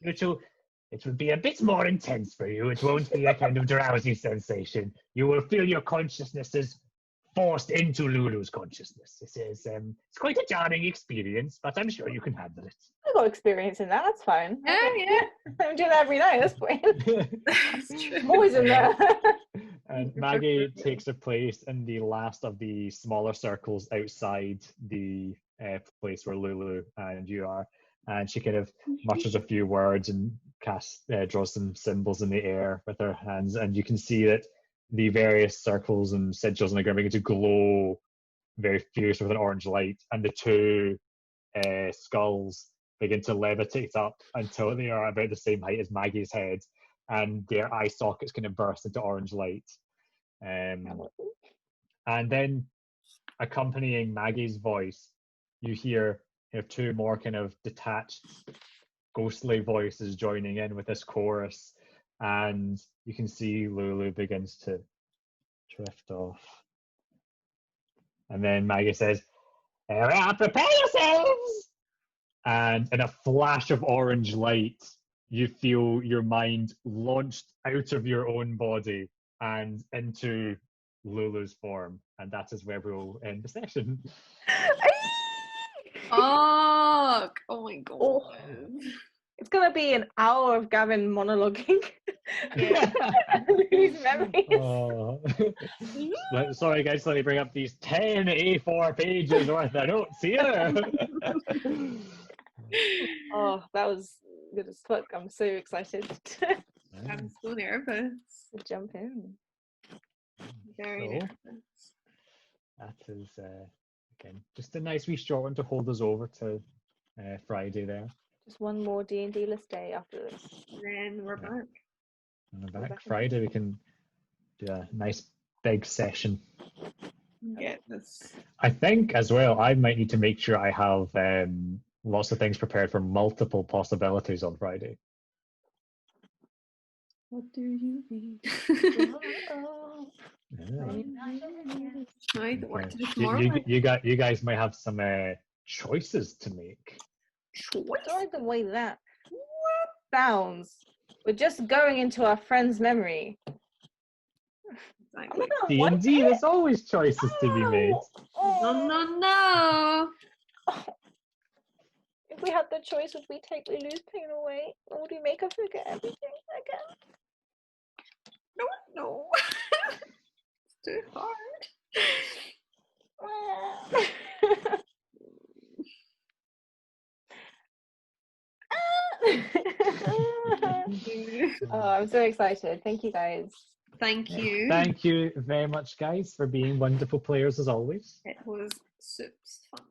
you two, it will be a bit more intense for you. It won't be a kind of drowsy sensation. You will feel your consciousnesses forced into Lulu's consciousness. It's quite a jarring experience, but I'm sure you can handle it. I got experience in that. That's fine. Yeah. I'm doing that every night. That's fine. That's true. I'm always in there. And Maggie takes her place in the last of the smaller circles outside the place where Lulu and you are. And she kind of mutters a few words and draws some symbols in the air with her hands. And you can see that the various circles and sigils on the ground begin to glow very fierce with an orange light. And the two skulls begin to levitate up until they are about the same height as Maggie's head. And their eye sockets kind of burst into orange light. And then accompanying Maggie's voice, you hear two more kind of detached ghostly voices joining in with this chorus, and you can see Lulu begins to drift off. And then Maggie says, prepare yourselves! And in a flash of orange light, you feel your mind launched out of your own body and into Lulu's form. And that is where we'll end the session. Oh my god. Oh. It's gonna be an hour of Gavin monologuing. These memories. Oh. Sorry guys, let me bring up these 10 A4 pages worth of notes here. Oh, that was good as fuck. I'm so excited to I'm so nervous. jump in. Very So, nervous. that is again just a nice wee short one to hold us over to Friday there. Just one more D&D list day after this. And then we're back. And We're back back in. Friday we can do a nice big session. Get this. I think as well I might need to make sure I have lots of things prepared for multiple possibilities on Friday. What do you mean? Yeah. Right, work Okay. to do tomorrow. You guys might have some choices to make. I don't like the way that sounds. We're just going into our friend's memory. Exactly. D&D, there's always choices to be made. No. If we had the choice, would we take Lulu's pain away? Or would we make her forget everything again? No. It's too hard. Oh, I'm so excited. Thank you guys. Thank you. Thank you very much, guys, for being wonderful players as always. It was super fun.